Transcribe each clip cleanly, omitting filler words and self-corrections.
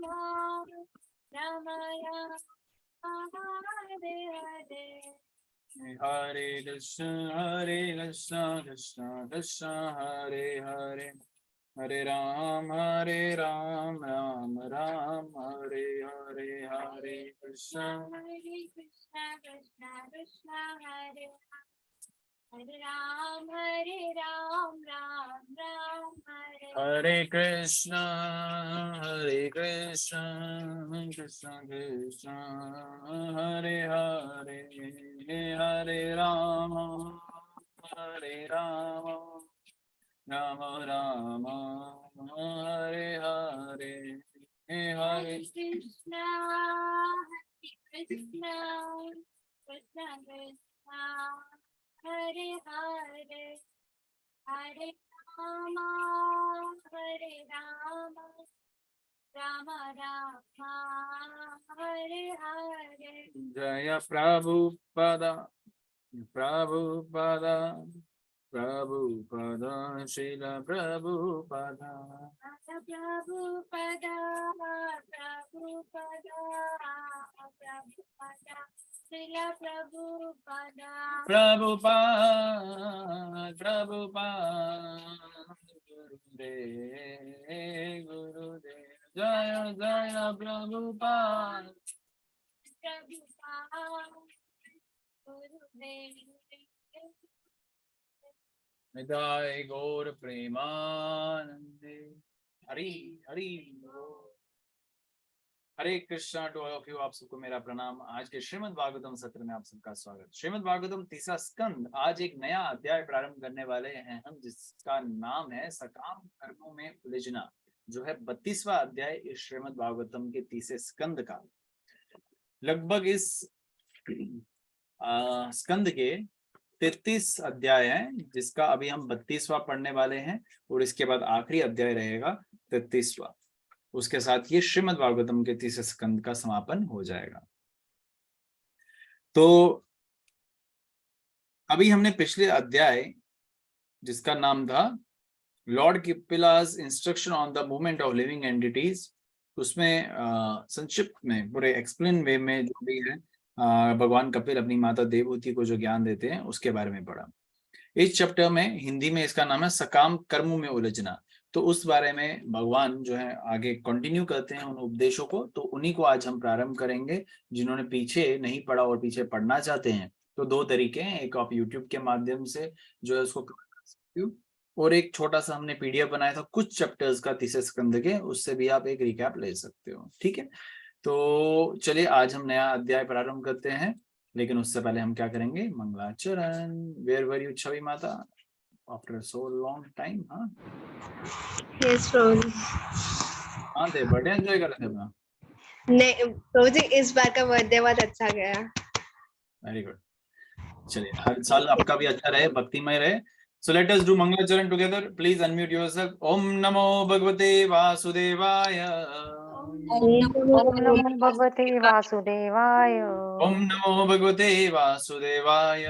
Rama Rama Hare Hare Hare Krishna Krishna Krishna Hare Hare Hare Ram Ram Ram Hare Hare Hare Krishna Krishna Krishna Hare Hare Ram Ram Ram Hare Hare Krishna Krishna Krishna Hare Hare Hare Ram Rama Rama Hare Hare Hare Krishna Krishna Krishna Krishna Hare Hare Hare Rama Rama Rama Hare Hare Jaya Prabhupada Prabhupada Prabhupada Srila Prabhupada Prabhupada Prabhupada Prabhupada Srila Prabhupada Prabhupada Prabhupada Gurudev Gurudev Jaya Jaya Prabhupada Prabhupada Gurudev Nidai Gaur Premanande Hari Hari Hare Krishna to all of you. आप सबको मेरा प्रणाम। आज के श्रीमद् भागवतम सत्र में आप सबका स्वागत। श्रीमद् भागवतम तीसरा स्कंद, आज एक नया अध्याय प्रारंभ करने वाले हैं हम, जिसका नाम है सकाम कर्मों में उलझना, जो है 32वां अध्याय इस श्रीमद् भागवतम के तीसरे स्कंद का। लगभग इस स्कंद के 33 अध्याय हैं, जिसका अभी हम 32वां पढ़ने वाले हैं और इसके बाद आखिरी अध्याय रहेगा 33वां। उसके साथ ये श्रीमद् भागवतम के तीसरे स्कंद का समापन हो जाएगा। तो अभी हमने पिछले अध्याय, जिसका नाम था lord Kapila's instruction on the movement of living entities, उसमें संक्षिप्त में पूरे एक्सप्लेन वे में जो भी है भगवान कपिल अपनी माता देवहूति को जो ज्ञान देते हैं उसके बारे में पढ़ा। इस चैप्टर में हिंदी में इसका नाम है सकाम कर्मों में उलझना। तो उस बारे में भगवान जो है आगे कंटिन्यू करते हैं उन उपदेशों को, तो उन्हीं को आज हम प्रारंभ करेंगे। जिन्होंने पीछे नहीं पढ़ा और पीछे पढ़ना चाहते हैं तो दो तरीके हैं, एक आप यूट्यूब के माध्यम से जो है उसको कर सकते हो, और एक छोटा सा हमने पीडीएफ बनाया था कुछ चैप्टर्स का तीसरे स्कंद के, उससे भी आप एक रिकैप ले सकते हो। ठीक है, तो चलिए आज हम नया अध्याय प्रारंभ करते हैं, लेकिन उससे पहले हम क्या करेंगे, मंगलाचरण। वेयर वर यू छवि माता आफ्टर सो लॉन्ग टाइम? हाँ यस प्रभु। हाँ थे, बर्थडे एंजॉय कर रहे थे अपना? नहीं प्रभु जी, इस बार का बर्थडे बहुत अच्छा गया। Very good. चलिए, हर साल आपका भी अच्छा रहे, भक्तिमय रहे। So let us do mangalacharan together. Please unmute yourself. ओम नमो भगवते वासुदेवाय। ओम नमो भगवते वासुदेवाय। ओम नमो भगवते वासुदेवाय।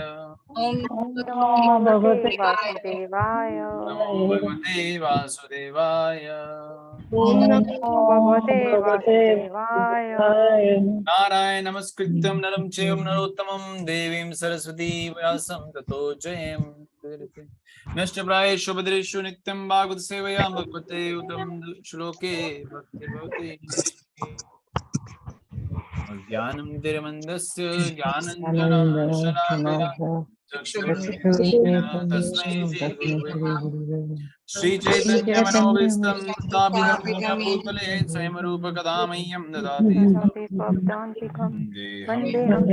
ओम नमो भगवते वासुदेवाय। नमो भगवते वासुदेवाय। ओम नमो भगवते वासुदेवाय। नारायण नमस्कृत्यं नरं चैव नरोत्तमं देवीं सरस्वती व्यासं ततो जयम्। नष्टप्रायेषु भद्रेषु नित्यं भागवत सेवया भगवते उदं श्लोके भक्तिर्भवति। ज्ञानं तिरमन्दस्य ज्ञानञ्जनशलाकया चक्षुरुन्मीलितं तस्मै श्रीगुरुवे श्री चैतन्य मनोभीष्टं स्थापितं येन भूतले स्वयं रूप कदा मह्यं ददाति वन्देऽहं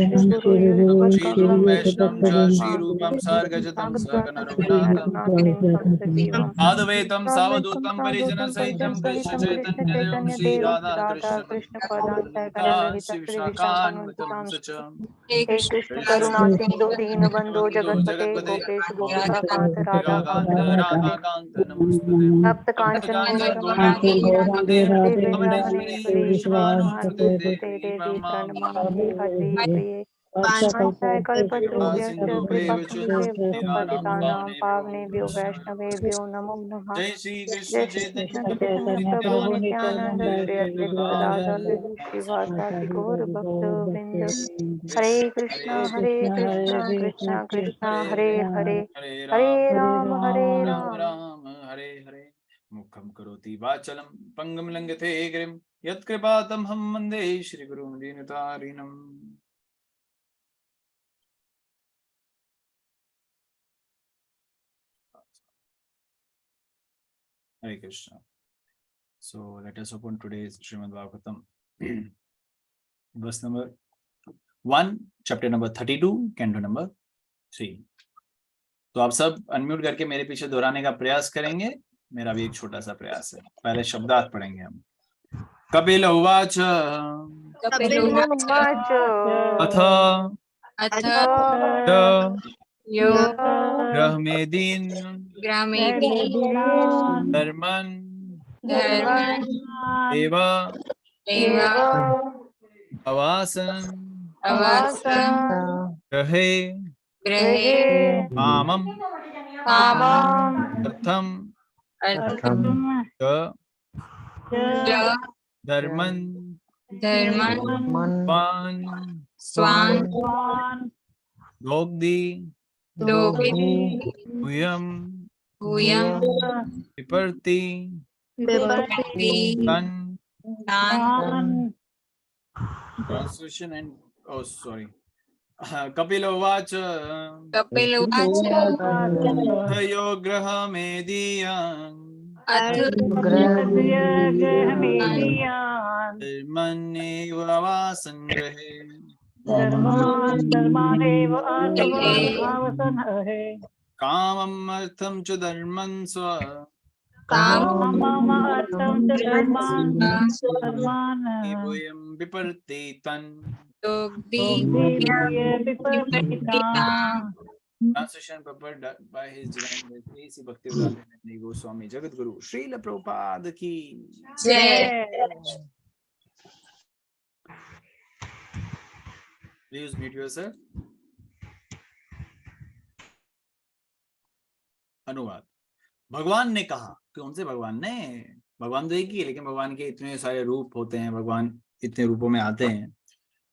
श्रीगुरुं श्रीगुरुं वैष्णवं च श्रीरूपं सार्गजतं सकनरघुनाथं आद्वैतं सावधूतं परिजनसहितं कृष्ण चैतन्यदेवं श्रीराधा कृष्ण श्रीविशाखान्वितं च हे कृष्ण करुणा सिंधु दीनबंधो जगतपते गोपेश गोपिकाकांत राधाकांत राधाकांत नमोस्तुते। भक्त कांचन गौरांगी राधे वृंदावनेश्वरी वृंदावनेश्वरी विश्वाधारी विश्वाधारी देवी प्रणमामि हरि प्रिये वाञ्छाय सिन्धुभ्यैव कल्पतरुभ्यश्च कृपा च सिन्धुभ्यः पतितानां पतितानां पावनेभ्यो वैष्णवेभ्यो नमो नमः। जय श्री कृष्ण जय श्री चैतन्य कृष्ण प्रभु चैतन्य प्रभु नित्यानंद नित्यानंद श्री अद्वैत गदाधर श्रीवासादि गौर भक्त वृंद। हरे कृष्णा कृष्णा कृष्णा हरे हरे, हरे हरे राम राम राम। राम हरे हरे। मुखं करोति वाचालं पंगुं लंघते गिरिं यत्कृपातमहं वन्दे श्रीगुरुं दीनतारिणम्। Hare Krishna. So let us open today's Srimad Bhagavatam, verse number 1, chapter number 32, canto number 3. तो आप सब अनम्यूट करके मेरे पीछे दोहराने का प्रयास करेंगे। मेरा भी एक छोटा सा प्रयास है। पहले शब्दार्थ पढ़ेंगे हम। कपिल उवाच उवाच अथ अथ य यो ग्रहमेदीन् ग्रामे धर्मन् धर्मन् एव एव अवासन् अवासं गृहे गृहे कामम् कामम् अर्थम् अर्थं च च धर्मन् धर्मन् स्वान् स्वान् भोक्ति दोगे भूयं विपर्ति विपत्ति तन् तान् translation and oh sorry Kapila uvaच Kapil उवाच यो ग्रहमेदीयान् अथ धर्मन्येव वासन् गृहे धर्मानेव गृहे आसवसन् हरे कामम् अर्थं च धर्मं स्व काममर्थं च धर्मान् धर्मान् भूयं विपर्ति तन् विपरीता Translation prepared by His Divine Grace A.C. Bhaktivedanta Goswami Jagadguru Srila Prabhupada की जय। Please mute yourself. अनुवाद। भगवान ने कहा, कौन से भगवान ने? भगवान तो एक ही है, लेकिन भगवान के इतने सारे रूप होते हैं, भगवान इतने रूपों में आते हैं।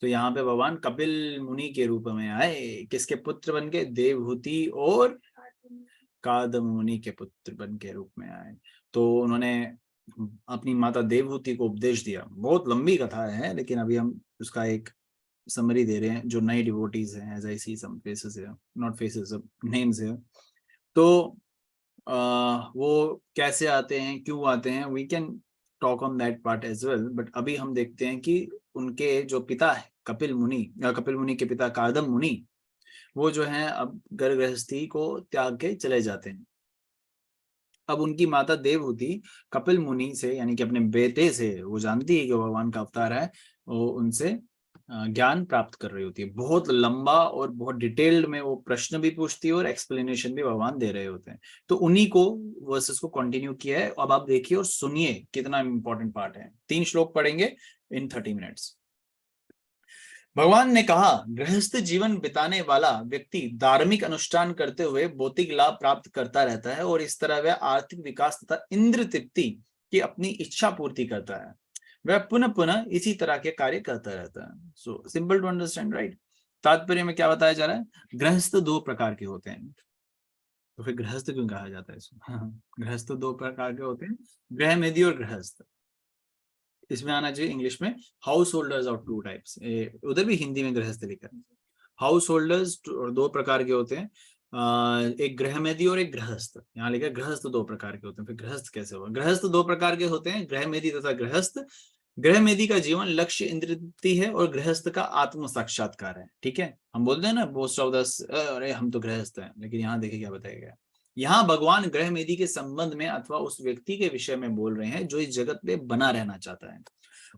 तो यहाँ पे भगवान कपिल मुनि के रूप में आए। किसके पुत्र बन के? देवहूति और कादम मुनि के पुत्र बन के रूप में आए। तो उन्होंने अपनी माता देवहूति को उपदेश दिया। बहुत लंबी कथा है, लेकिन अभी हम उसका एक समरी दे रहे हैं जो नए डिवोटीज हैं, as I see some faces here, not faces, names here. तो वो कैसे आते हैं, क्यों आते हैं, we can talk on that part as well. But अभी हम देखते हैं कि उनके जो पिता है कपिल मुनि के पिता कादम मुनि, वो जो है अब घर गृहस्थी को त्याग के चले जाते हैं। अब उनकी माता देवहूति कपिल मुनि से, यानी कि अपने बेटे से, वो जानती है कि भगवान का अवतार है, वो उनसे ज्ञान प्राप्त कर रही होती है। बहुत लंबा और बहुत डिटेल्ड में वो प्रश्न भी पूछती है और एक्सप्लेनेशन भी भगवान दे रहे होते हैं। तो उन्हीं को वर्सेस को कंटिन्यू किया है। अब आप देखिए और सुनिए कितना इंपॉर्टेंट पार्ट है। 3 श्लोक पढ़ेंगे इन 30 मिनट्स। भगवान ने कहा, गृहस्थ जीवन बिताने वाला व्यक्ति धार्मिक अनुष्ठान करते हुए भौतिक लाभ प्राप्त करता रहता है और इस तरह वह आर्थिक विकास तथा इंद्र तृप्ति की अपनी इच्छा पूर्ति करता है। वह पुनः पुनः इसी तरह के कार्य करता रहता है। So simple to understand, right? तात्पर्य में क्या बताया जा रहा है? गृहस्थ 2 प्रकार के होते हैं। तो फिर गृहस्थ क्यों कहा जाता है इसको? गृहस्थ 2 प्रकार के होते हैं, गृहमेदी और गृहस्थ। इसमें आना चाहिए इंग्लिश में हाउस होल्डर्स ऑफ 2 टाइप्स। उधर भी हिंदी में गृहस्थ लिखा है। हाउस होल्डर्स 2 प्रकार के होते हैं, एक गृहमेदी और एक गृहस्थ। यहाँ लिखा है गृहस्थ 2 प्रकार के होते हैं। फिर गृहस्थ कैसे होगा? गृहस्थ 2 प्रकार के होते हैं, गृहमेदी तथा गृहस्थ। गृहमेदी का जीवन लक्ष्य इंद्र तृप्ति है और गृहस्थ का आत्म साक्षात्कार है। ठीक है, हम बोलते हैं ना मोस्ट ऑफ द, अरे हम तो गृहस्थ हैं, लेकिन यहाँ देखिए क्या बताया गया। यहाँ भगवान गृहमेदी के संबंध में अथवा उस व्यक्ति के विषय में बोल रहे हैं जो इस जगत में बना रहना चाहता है।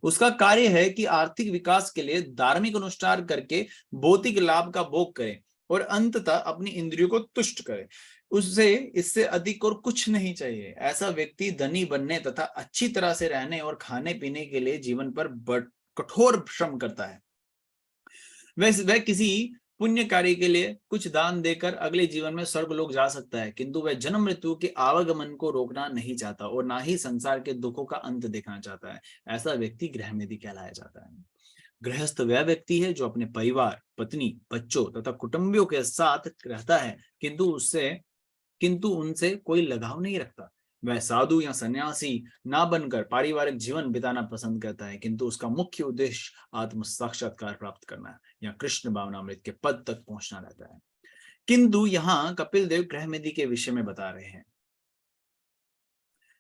उसका कार्य है कि आर्थिक विकास के लिए धार्मिक अनुष्ठान करके भौतिक लाभ का भोग करे और अंततः अपनी इंद्रियों को तुष्ट करे। उससे इससे अधिक और कुछ नहीं चाहिए। ऐसा व्यक्ति धनी बनने तथा अच्छी तरह से रहने और खाने पीने के लिए जीवन पर कठोर श्रम करता है। वह किसी पुण्य कार्य के लिए कुछ दान देकर अगले जीवन में स्वर्ग लोक जा सकता है, किंतु वह जन्म मृत्यु के आवागमन को रोकना नहीं चाहता और ना ही संसार के दुखों का अंत देखना चाहता है। ऐसा व्यक्ति गृहमेधी कहलाया जाता है। गृहस्थ वह व्यक्ति है जो अपने परिवार, पत्नी, बच्चों तथा कुटुंबियों के साथ रहता है, किंतु उनसे कोई लगाव नहीं रखता। वह साधु या सन्यासी ना बनकर पारिवारिक जीवन बिताना पसंद करता है, किंतु उसका मुख्य उद्देश्य आत्म साक्षात्कार प्राप्त करना है या कृष्ण भावनामृत के पद तक पहुंचना रहता है। किंतु यहाँ कपिल देव गृहमेधी के विषय में बता रहे हैं,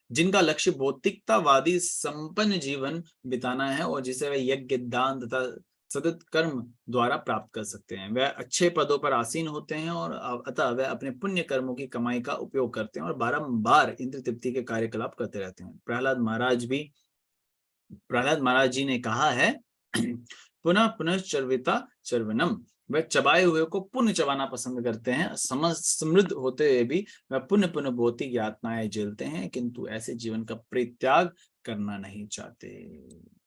जिनका लक्ष्य भौतिकतावादी संपन्न जीवन बिताना है और जिसे वे यज्ञ, दान तथा सतत कर्म द्वारा प्राप्त कर सकते हैं। वह अच्छे पदों पर आसीन होते हैं और अतः वह अपने पुण्य कर्मों की कमाई का उपयोग करते हैं और बारंबार इंद्र तृप्ति के कार्यकलाप करते रहते हैं। प्रहलाद महाराज जी ने कहा है, पुनः पुनः चर्विता चर्वनम, वह चबाए हुए को पुण्य चबाना पसंद करते हैं। समृद्ध होते हुए भी वह पुण्य पुण्य भौतिक यातनाएं झेलते हैं, किंतु ऐसे जीवन का परित्याग करना नहीं चाहते।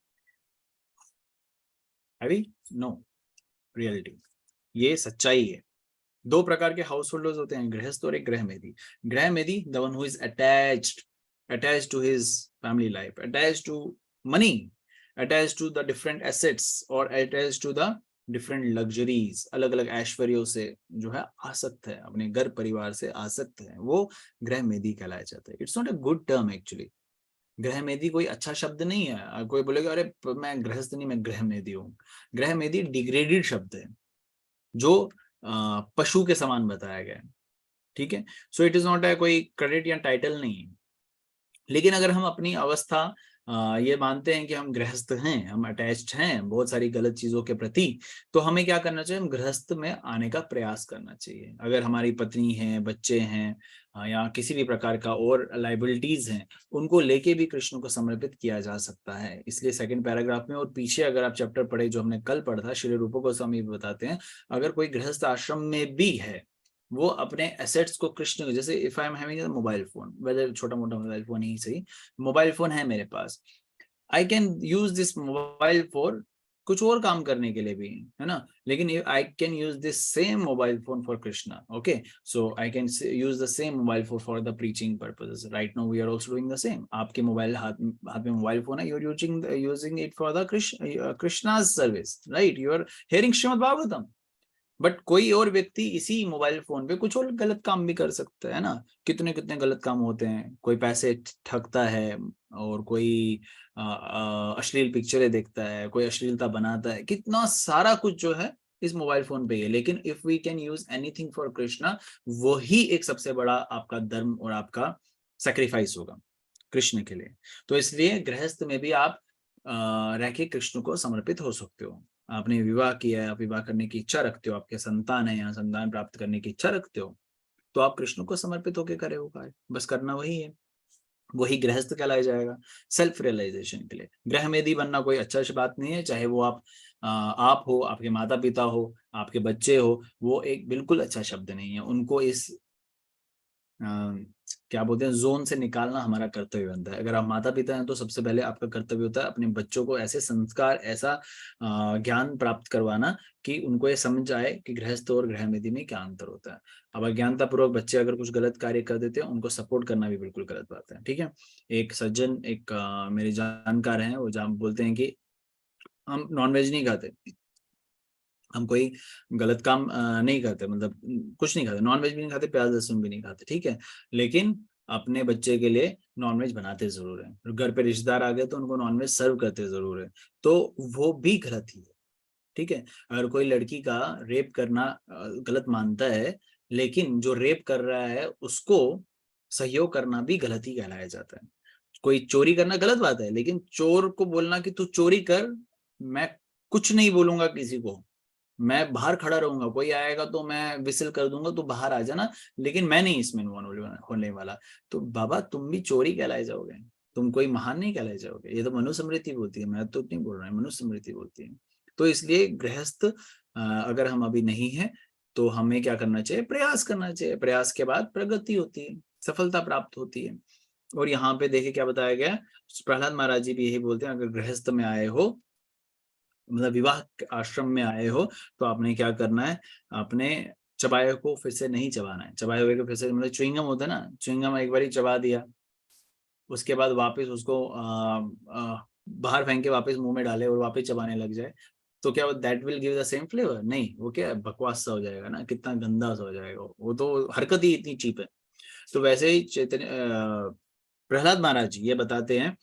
नो रियलिटी, ये सच्चाई है। दो प्रकार के हाउस होल्डर्स होते हैं, गृहस्थ और एक गृहमेधी। गृहमेधी, the one who is attached to his family life, attached to money, attached to the different assets और attached to the different luxuries, अलग अलग ऐश्वर्यों से जो है आसक्त है, अपने घर परिवार से आसक्त है, वो गृहमेधी कहलाया जाता है। It's not a good term actually. गृहमेधी कोई अच्छा शब्द नहीं है। कोई बोलेगा अरे मैं गृहस्थ नहीं, मैं गृहमेधी हूँ। गृहमेधी डिग्रेडेड शब्द है जो पशु के समान बताया गया है, ठीक है। सो इट इज नॉट है कोई क्रेडिट या टाइटल नहीं है। लेकिन अगर हम अपनी अवस्था ये मानते हैं कि हम गृहस्थ हैं, हम अटैच्ड हैं बहुत सारी गलत चीजों के प्रति, तो हमें क्या करना चाहिए, हम गृहस्थ में आने का प्रयास करना चाहिए। अगर हमारी पत्नी है, बच्चे हैं या किसी भी प्रकार का और लाइबिलिटीज हैं, उनको लेके भी कृष्ण को समर्पित किया जा सकता है। इसलिए सेकंड पैराग्राफ में और पीछे अगर आप चैप्टर पढ़े जो हमने कल पढ़ा था, श्री रूप गोस्वामी बताते हैं, अगर कोई गृहस्थ आश्रम में भी है, वो अपने एसेट्स को कृष्ण, जैसे if I am having a mobile phone, whether छोटा मोटा मोबाइल फोन ही सही, मोबाइल फोन है मेरे पास, I can use this mobile for कुछ और काम करने के लिए भी, है ना। लेकिन I can use this same mobile phone for Krishna, okay. So I can use the same mobile phone for the preaching purposes. Right now we are also doing the same. आपके मोबाइल हाथ में मोबाइल फोन है, you are using it for the Krishna's service, right. You are hearing Shrimad Bhagavatam. But कोई और व्यक्ति इसी mobile phone पे कुछ और गलत काम भी कर सकता है ना। कितने कितने गलत काम होते हैं। कोई पैसे ठगता है और कोई अश्लील पिक्चरें देखता है, कोई अश्लीलता बनाता है, कितना सारा कुछ जो है इस मोबाइल फोन पे है। लेकिन if we can use anything for Krishna, वही एक सबसे बड़ा आपका धर्म और आपका सैक्रिफाइस होगा कृष्ण के लिए। तो इसलिए गृहस्थ में भी आप रह के कृष्ण को समर्पित हो सकते हो। आपने विवाह किया है, आप विवाह करने की इच्छा रखते हो, आपके संतान है, यहाँ संतान प्राप्त करने की इच्छा रखते हो, तो आप कृष्ण को समर्पित होकर करे हो कार्य, बस करना वही है, वही गृहस्थ कहलाया जाएगा सेल्फ रियलाइजेशन के लिए। गृहमेधी बनना कोई अच्छा बात नहीं है, चाहे वो आप हो, आपके माता पिता हो, आपके बच्चे हो, वो एक बिल्कुल अच्छा शब्द नहीं है। उनको इस क्या बोलते हैं जोन से निकालना हमारा कर्तव्य बनता है। अगर आप माता पिता हैं तो सबसे पहले आपका कर्तव्य होता है अपने बच्चों को ऐसे संस्कार, ऐसा ज्ञान प्राप्त करवाना कि उनको ये समझ आए कि गृहस्थ और गृहमेधी में क्या अंतर होता है। अब अज्ञानता पूर्वक बच्चे अगर कुछ गलत कार्य कर देते हैं, उनको सपोर्ट करना भी बिल्कुल गलत बात है, ठीक है। एक सज्जन, एक मेरे जानकार हैं, वो बोलते हैं कि हम नॉनवेज नहीं खाते, हम कोई गलत काम नहीं करते, मतलब कुछ नहीं खाते, नॉनवेज भी नहीं खाते, प्याज लहसुन भी नहीं खाते, ठीक है। लेकिन अपने बच्चे के लिए नॉनवेज बनाते जरूर है। घर पे रिश्तेदार आ गए तो उनको नॉनवेज सर्व करते जरूर है, तो वो भी गलत ही है, ठीक है। अगर कोई लड़की का रेप करना गलत मानता है, लेकिन जो रेप कर रहा है उसको सहयोग करना भी गलत ही कहलाया जाता है। कोई चोरी करना गलत बात है, लेकिन चोर को बोलना कि तू चोरी कर, मैं कुछ नहीं बोलूंगा किसी को, मैं बाहर खड़ा रहूंगा, कोई आएगा तो मैं विसिल कर दूंगा, तो बाहर आ जाना, लेकिन मैं नहीं इसमें इन्वॉल्व होने वाला, तो बाबा तुम भी चोरी कहलाए जाओगे, तुम कोई महान नहीं कहलाए जाओगे। ये तो मनुस्मृति बोलती है, मैं तो नहीं बोल रहा हूँ, मनुस्मृति बोलती है। तो इसलिए गृहस्थ अगर हम अभी नहीं है तो हमें क्या करना चाहिए, प्रयास करना चाहिए। प्रयास के बाद प्रगति होती है, सफलता प्राप्त होती है। और यहाँ पे देखिए क्या बताया गया, प्रहलाद महाराज जी भी यही बोलते हैं, अगर गृहस्थ में आए हो मतलब विवाह के आश्रम में आए हो तो आपने क्या करना है, आपने चबाए को फिर से नहीं चबाना है। चबाए हुए को फिर से, मतलब च्युइंगम होता है ना, च्युइंगम एक बार ही चबा दिया, उसके बाद वापस उसको बाहर फेंक के वापस मुंह में डाले और वापस चबाने लग जाए, तो क्या that will give the same flavour? नहीं, वो क्या बकवास सा हो जाएगा ना, कितना गंदा सा हो जाएगा, वो तो हरकत ही इतनी चीप है। तो वैसे ही चैतन्य प्रहलाद महाराज जी ये बताते हैं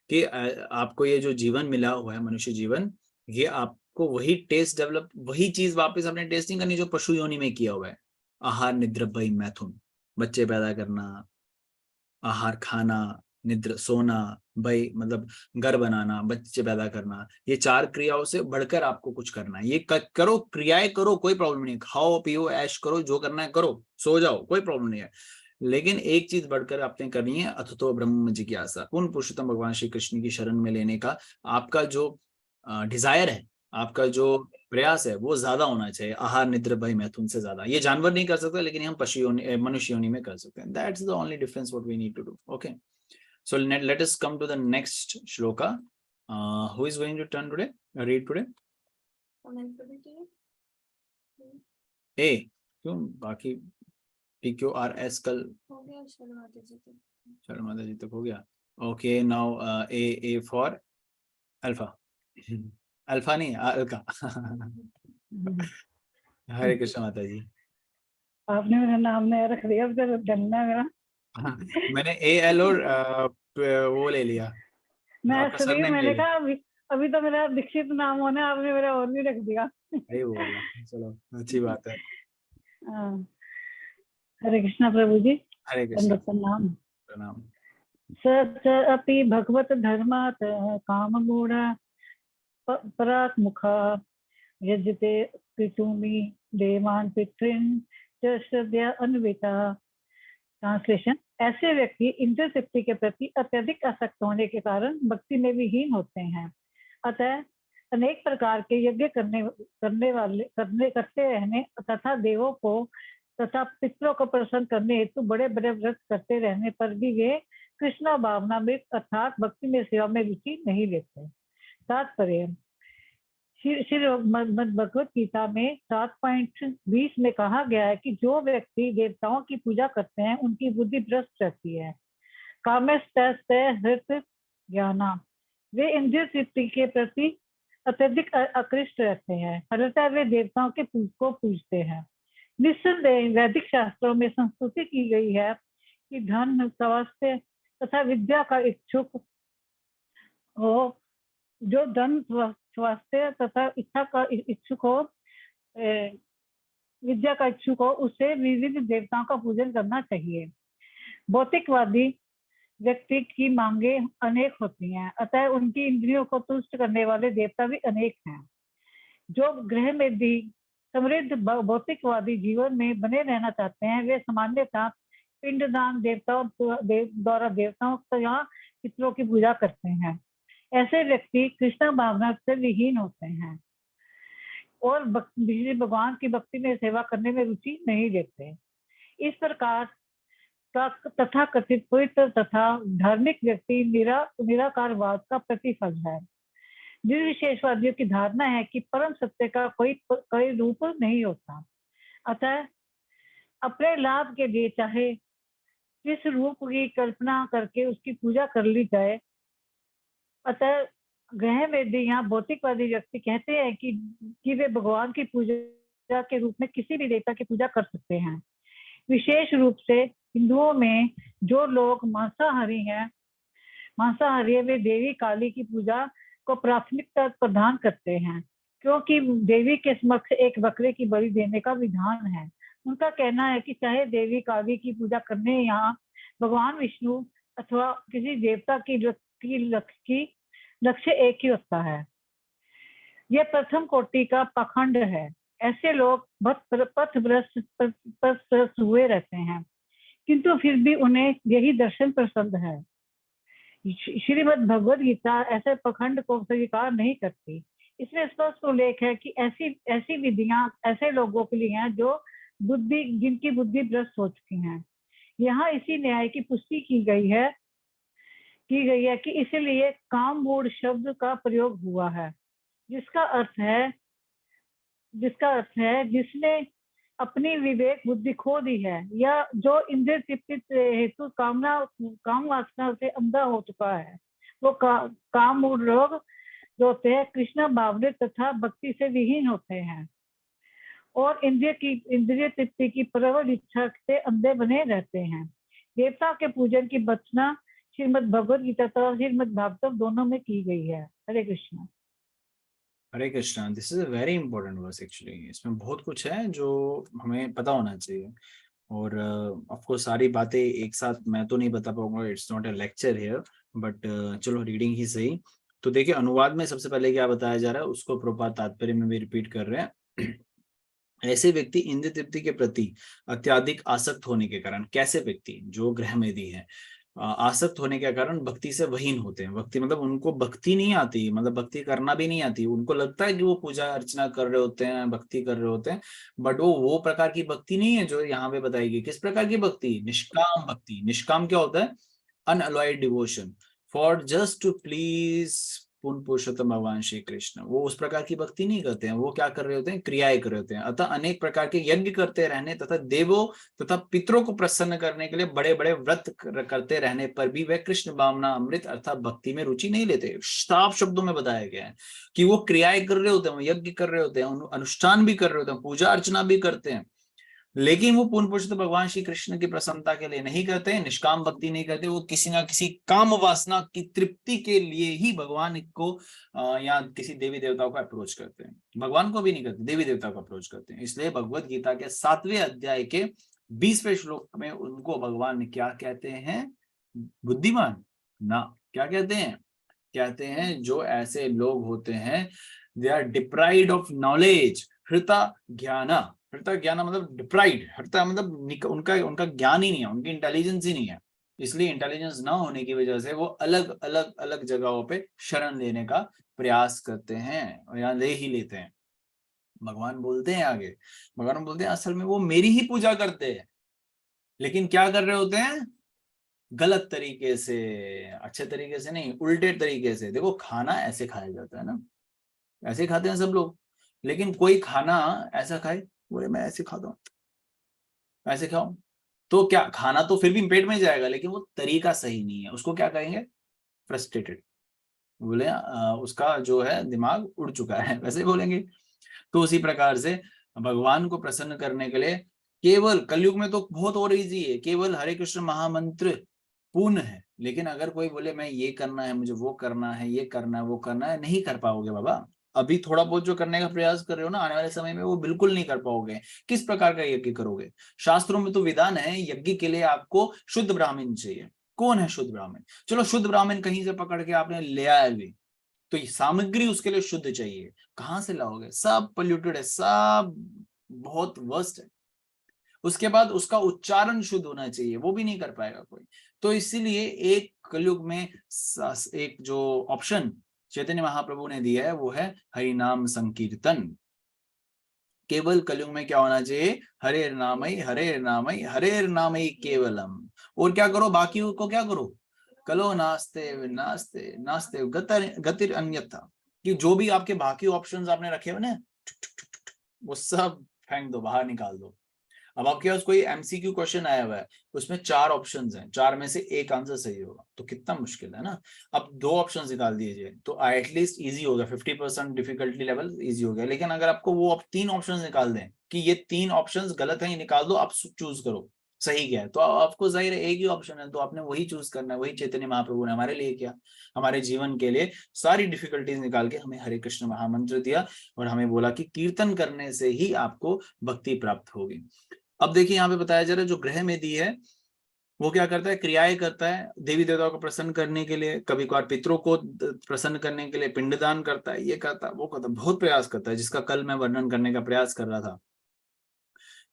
कि आपको ये जो जीवन मिला हुआ है, मनुष्य जीवन, ये आपको वही टेस्ट डेवलप, वही चीज वापस अपने टेस्ट नहीं करनी जो पशु योनि में किया हुआ है। आहार, निद्रा, भय, मैथुन, बच्चे पैदा करना, आहार खाना, निद्रा सोना, भय मतलब घर बनाना, बच्चे पैदा करना, ये 4 क्रियाओं से बढ़कर आपको कुछ करना है। ये करो, क्रियाएं करो, कोई प्रॉब्लम नहीं है, खाओ पियो ऐश करो, जो करना है करो, सो जाओ, कोई प्रॉब्लम नहीं है। लेकिन एक चीज बढ़कर आपने करनी है, अथतो ब्रह्म जिज्ञासा, उन पुरुषोत्तम भगवान श्री कृष्ण की शरण में लेने का आपका जो डिजायर है, आपका जो प्रयास है, वो ज्यादा होना चाहिए आहार, निद्रा, भय, मैथुन से ज्यादा। ये जानवर नहीं कर सकते, लेकिन हम पशु योनि, मनुष्य योनि में कर सकते हैं। That's the only difference what we need to do. Okay, so let us come to the next shloka. Who is going to turn today, read today? A, क्यों बाकी P Q R S कल चलो माता जी तक हो गया। Okay, now A for alpha. Alpha नहीं, अलका। हरे कृष्ण माता जी। आपने मेरा नाम नया रख दिया, अब तो डरना मेरा। मैंने AL और वो ले लिया, मैं आपका सभी सरनेम ले मैंने लिया। कहा अभी तो मेरा दीक्षित नाम होना, आपने मेरा और भी रख दिया। सही बोला, चलो अच्छी बात है। हाँ। हरे कृष्णा प्रभु जी, हरे कृष्ण, प्रणाम। प्रणाम। स अपि भगवत धर्मात् काममूढ़ परात् मुखा यजते पितुमि देवान् पितॄन् च श्रद्धया अन्विता। ट्रांसलेशन, ऐसे व्यक्ति इंद्रिय तृप्ति के प्रति अत्यधिक आसक्त होने के कारण भक्ति में विहीन होते हैं। अतः अनेक प्रकार के यज्ञ करते रहने तथा देवों को तथा पितरों को प्रसन्न करने हेतु बड़े बड़े व्रत करते रहने पर भी वे कृष्ण भावना में अर्थात भक्ति में सेवा में रुचि नहीं लेते। तात्पर्य, श्री भगवत गीता में 7.20 में कहा गया है कि जो व्यक्ति देवताओं की पूजा करते हैं उनकी बुद्धि भ्रष्ट रहती है। कामस्तहृत ज्ञाना, वे इंद्रिय तृप्ति के प्रति अत्यधिक आकृष्ट रहते हैं, फलतः वे देवताओं के को पूजते हैं। निस्संदेह वैदिक शास्त्रों में संस्तुति की गई है कि धन, स्वास्थ्य तथा विद्या का इच्छुक हो, जो धन, स्वास्थ्य तथा इच्छा का इच्छुक हो, विद्या का इच्छुक हो, उसे विविध देवताओं का पूजन करना चाहिए। भौतिकवादी व्यक्ति की मांगे अनेक होती हैं, अतः उनकी इंद्रियों को तुष्ट करने वाले देवता भी अनेक हैं। जो ग्रह में भी समृद्ध भौतिकवादी जीवन में बने रहना चाहते हैं, वे सामान्यतः पिंडदान देवताओं द्वारा देवताओं या पितरों की पूजा करते हैं। ऐसे व्यक्ति कृष्ण भावना से विहीन होते हैं और भगवान की भक्ति में सेवा करने में रुचि नहीं लेते। इस प्रकार तथा कथित पवित्र तथा धार्मिक व्यक्ति निराकारवाद का प्रतिफल है। निर्विशेषवादियों की धारणा है कि परम सत्य का कोई रूप नहीं होता, अतः अपने लाभ के लिए चाहे जिस रूप की कल्पना करके उसकी पूजा कर ली जाए। अतः ग्रह में भी यहाँ भौतिकवादी व्यक्ति कहते हैं कि वे भगवान की पूजा के रूप में किसी भी देवता की पूजा कर सकते हैं। विशेष रूप से हिंदुओं में जो लोग मांसाहारी हैं, वे देवी काली की पूजा को प्राथमिकता प्रदान करते हैं, क्योंकि देवी के समक्ष एक बकरे की बलि देने का विधान है। उनका कहना है कि चाहे देवी काली की पूजा करने यहाँ भगवान विष्णु अथवा किसी देवता की लक्ष्य एक ही होता है। यह प्रथम कोटि का पाखंड है। ऐसे लोग पथभ्रष्ट हुए रहते हैं, किंतु फिर भी उन्हें यही दर्शन पसंद है। श्रीमद् भगवद गीता ऐसे पाखंड को स्वीकार नहीं करती। इसमें स्पष्ट उल्लेख है कि ऐसी विधियां ऐसे लोगों के लिए हैं जिनकी बुद्धि भ्रष्ट हो चुकी है। यहाँ इसी न्याय की पुष्टि की गई है कि इसलिए काममूढ़ शब्द का प्रयोग हुआ है। जिसका अर्थ है जिसने अपनी विवेक बुद्धि खो दी है, या जो इंद्रिय तृप्ति हेतु काम वासना से अंधा हो चुका है, वो काम मूल लोग जो होते हैं कृष्ण भावनिक तथा भक्ति से विहीन होते हैं और इंद्रिय तृप्ति की प्रबल इच्छा से अंधे बने रहते हैं। देवता के पूजन की बचना श्रीमद् भगवद गीता तथा श्रीमद् भागवत दोनों में की गई है। Hare Krishna. Hare Krishna. This is a very important verse actually. इसमें बहुत कुछ है जो हमें पता होना चाहिए, और ऑफ कोर्स सारी बातें एक साथ मैं तो नहीं बता पाऊंगा, it's not a lecture here, but चलो रीडिंग ही सही। तो देखिए अनुवाद में सबसे पहले क्या बताया जा रहा है उसको प्रभुपाद तात्पर्य में भी रिपीट कर रहे हैं। ऐसे व्यक्ति इंद्रिय तृप्ति के प्रति अत्याधिक आसक्त होने के कारण, कैसे व्यक्ति जो गृहमेधी है आसक्त होने के कारण भक्ति से वहीन होते हैं। भक्ति मतलब उनको भक्ति नहीं आती, मतलब भक्ति करना भी नहीं आती। उनको लगता है कि वो पूजा अर्चना कर रहे होते हैं, भक्ति कर रहे होते हैं, बट वो प्रकार की भक्ति नहीं है जो यहाँ पे बताएगी। किस प्रकार की भक्ति? निष्काम भक्ति। निष्काम क्या होता है? Unalloyed devotion for just to please purna purushottam भगवान श्री कृष्ण। वो उस प्रकार की भक्ति नहीं करते हैं, वो क्या कर रहे होते हैं? क्रियाएं कर रहे होते हैं। अतः अनेक प्रकार के यज्ञ करते रहने तथा देवों तथा पितरों को प्रसन्न करने के लिए बड़े बड़े व्रत करते रहने पर भी वे कृष्ण भावना अमृत अर्थात भक्ति में रुचि नहीं लेते। साफ शब्दों में बताया गया है कि वो क्रियाएं कर रहे होते हैं, यज्ञ कर रहे होते हैं, अनुष्ठान भी कर रहे होते हैं, पूजा अर्चना भी करते हैं, लेकिन वो पूर्ण पुरुष भगवान श्री कृष्ण की प्रसन्नता के लिए नहीं करते, निष्काम भक्ति नहीं करते। वो किसी ना किसी काम वासना की तृप्ति के लिए ही भगवान को या किसी देवी देवताओं को अप्रोच करते हैं। भगवान को भी नहीं करते, देवी देवता को अप्रोच करते हैं। इसलिए भगवत गीता के 7वें अध्याय के 20वें श्लोक में उनको भगवान क्या कहते हैं? बुद्धिमान ना। क्या कहते हैं? कहते हैं जो ऐसे लोग होते हैं they are deprived of knowledge, हृता ज्ञाना। हृता ज्ञान मतलब डिप्राइड, हृता मतलब उनका ज्ञान ही नहीं है, उनकी इंटेलिजेंस ही नहीं है। इसलिए इंटेलिजेंस ना होने की वजह से वो अलग अलग अलग जगहों पे शरण लेने का प्रयास करते हैं या ले ही लेते हैं। भगवान बोलते हैं आगे, भगवान बोलते हैं असल में वो मेरी ही पूजा करते हैं, लेकिन क्या कर रहे होते हैं? गलत तरीके से, अच्छे तरीके से नहीं, उल्टे तरीके से। देखो खाना ऐसे खाया जाता है ना, ऐसे खाते हैं सब लोग, लेकिन कोई खाना ऐसा खाए, बोले मैं ऐसे खाता हूँ, ऐसे खाऊं, तो क्या खाना तो फिर भी पेट में जाएगा, लेकिन वो तरीका सही नहीं है। उसको क्या कहेंगे? फ्रस्ट्रेटेड। बोले उसका जो है दिमाग उड़ चुका है, वैसे बोलेंगे। तो उसी प्रकार से भगवान को प्रसन्न करने के लिए केवल कलयुग में तो बहुत और इजी है, केवल हरे कृष्ण महामंत्र पूर्ण है। लेकिन अगर कोई बोले मैं ये करना है, मुझे वो करना है, ये करना है, वो करना है, नहीं कर पाओगे बाबा। अभी थोड़ा बहुत जो करने का प्रयास कर रहे हो ना, आने वाले समय में वो बिल्कुल नहीं कर पाओगे। किस प्रकार का यज्ञ करोगे? शास्त्रों में तो विधान है यज्ञ के लिए आपको शुद्ध ब्राह्मण चाहिए। कौन है शुद्ध ब्राह्मण? चलो शुद्ध ब्राह्मण कहीं से पकड़ के आपने ले आया भी, तो ये सामग्री उसके लिए शुद्ध चाहिए। कहां से लाओगे? सब पोल्यूटेड है, सब बहुत वर्स्ट है। उसके बाद उसका उच्चारण शुद्ध होना चाहिए, वो भी नहीं कर पाएगा कोई। तो इसीलिए एक कलयुग में एक जो ऑप्शन चैतन्य महाप्रभु ने दिया है वो है हरि नाम संकीर्तन। केवल कलयुग में क्या होना चाहिए? हरे नामई हरे नामई हरे नामई केवलम। और क्या करो? बाकी को क्या करो? कलो नास्ते नास्ते नास्ते गतिर अन्यथा। कि जो भी आपके बाकी ऑप्शंस आपने रखे हुए ना, वो सब फेंक दो, बाहर निकाल दो। अब आपके पास कोई एमसीक्यू क्वेश्चन आया हुआ है, उसमें 4 ऑप्शंस हैं, 4 में से एक आंसर सही होगा, तो कितना मुश्किल है ना। अब 2 ऑप्शंस निकाल दीजिए तो एटलीस्ट इजी हो गया, 50% डिफिकल्टी लेवल इजी हो गया। लेकिन अगर आपको वो 3 ऑप्शंस निकाल दें कि ये 3 ऑप्शंस गलत है, ये निकाल दो, आप चूज करो सही क्या है, तो आपको जाहिर है एक ही ऑप्शन है, तो आपने वही चूज करना है। वही चैतन्य महाप्रभु ने हमारे लिए किया, हमारे जीवन के लिए सारी डिफिकल्टीज निकाल के हमें हरे कृष्ण महामंत्र दिया और हमें बोला कि कीर्तन करने से ही आपको भक्ति प्राप्त होगी। अब देखिए यहाँ पे बताया जा रहा है जो गृहमेधी है वो क्या करता है? क्रियाएं करता है देवी देवताओं को प्रसन्न करने के लिए, कभी कभार पितरों को प्रसन्न करने के लिए पिंडदान करता है, ये करता है, वो करता है, बहुत प्रयास करता है, जिसका कल मैं वर्णन करने का प्रयास कर रहा था।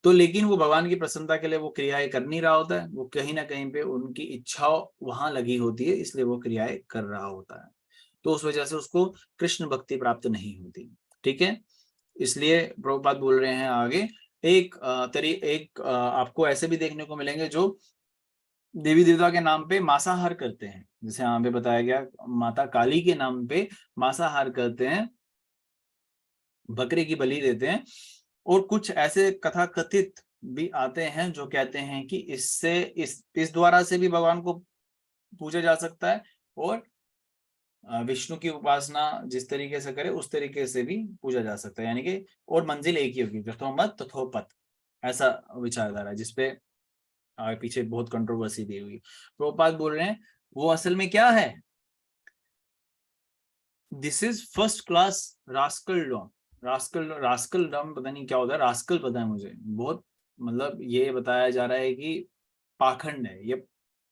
तो लेकिन वो भगवान की प्रसन्नता के लिए वो क्रियाएं कर नहीं रहा होता है, वो कहीं ना कहीं पे उनकी इच्छा वहां लगी होती है, इसलिए वो क्रियाएं कर रहा होता है। तो उस वजह से उसको कृष्ण भक्ति प्राप्त नहीं होती। ठीक है, इसलिए प्रभुपाद बोल रहे हैं आगे आपको ऐसे भी देखने को मिलेंगे जो देवी देवता के नाम पे मांसाहार करते हैं। जैसे यहाँ पे बताया गया माता काली के नाम पे मांसाहार करते हैं, बकरे की बलि देते हैं। और कुछ ऐसे कथा कथित भी आते हैं जो कहते हैं कि इससे इस द्वारा से भी भगवान को पूजा जा सकता है, और विष्णु की उपासना जिस तरीके से करे उस तरीके से भी पूजा जा सकता है, यानी कि और मंजिल एक ही होगी, तथोमत तथोपत, ऐसा विचारधारा है, जिसपे पीछे बहुत कंट्रोवर्सी दी हुई। प्रभुपाद बोल रहे हैं वो असल में क्या है, दिस इज फर्स्ट क्लास रास्कलडम। रास्कलडम पता नहीं क्या होता है, रास्कल पता है मुझे, बहुत मतलब ये बताया जा रहा है कि पाखंड है ये।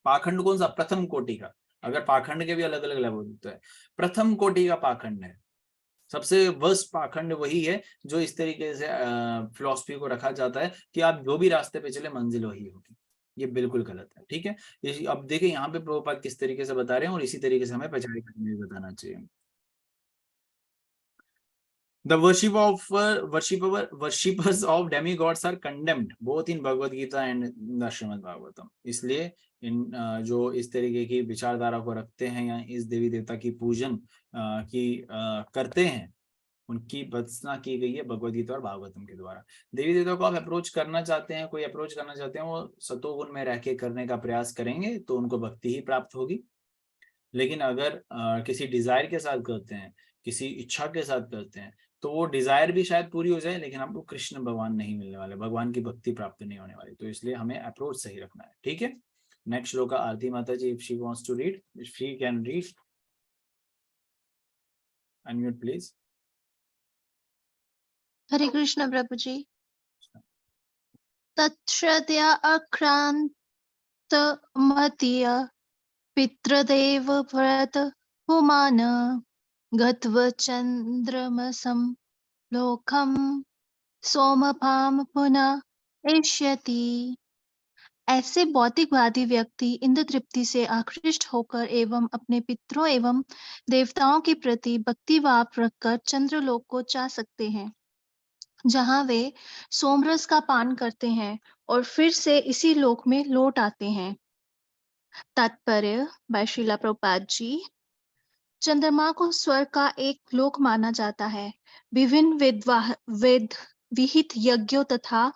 पाखंड कौन सा? प्रथम कोटि का। अगर पाखंड के भी अलग अलग लेवल होते हैं, प्रथम कोटि का पाखंड है। सबसे वर्स्ट पाखंड वही है जो इस तरीके से फिलॉसफी को रखा जाता है कि आप जो भी रास्ते पे चले मंजिल वही होगी। ये बिल्कुल गलत है, ठीक है। अब देखिए यहाँ पे प्रभुपाद किस तरीके से बता रहे हैं, और इसी तरीके से हमें पहचान करने में बताना चाहिए। The worshippers of demigods are condemned both in Bhagavad Gita and the Srimad Bhagavatam। इसलिए इन जो इस तरीके की विचारधारा को रखते हैं या इस देवी देवता की पूजन की करते हैं, उनकी भत्सना की गई है भगवद गीता और भागवतम के द्वारा। देवी देवता को आप अप्रोच करना चाहते हैं, कोई अप्रोच करना चाहते हैं, वो सतोगुण में रह के करने का प्रयास करेंगे तो उनको भक्ति ही प्राप्त होगी। लेकिन अगर किसी डिजायर के साथ करते हैं, किसी इच्छा के साथ करते हैं, तो वो डिजायर भी शायद पूरी हो जाए लेकिन आपको कृष्ण भगवान नहीं मिलने वाले, भगवान की भक्ति प्राप्त नहीं होने वाली। तो इसलिए हमें अप्रोच सही रखना है, ठीक है। नेक्स्ट श्लोक Aarti Mata ji, if she wants to read, if she can read, unmute please. Hare Krishna Prabhu ji. तत्श्रद्धया अक्रांत मतीय पितृदेव व्रत पुमान गत्व चंद्रमसं लोकम सोमपाम पुनः एष्यति। ऐसे भौतिकवादी व्यक्ति इंद्र तृप्ति से आकृष्ट होकर एवं अपने पितरों एवं देवताओं के प्रति भक्ति भाव रखकर चंद्रलोक को जा सकते हैं, जहां वे सोमरस का पान करते हैं और फिर से इसी लोक में लौट आते हैं। तात्पर्य बाय श्रीला प्रभुपाद जी। चंद्रमा को स्वर्ग का एक लोक माना जाता है। विभिन्न वेद विहित यज्ञों तथा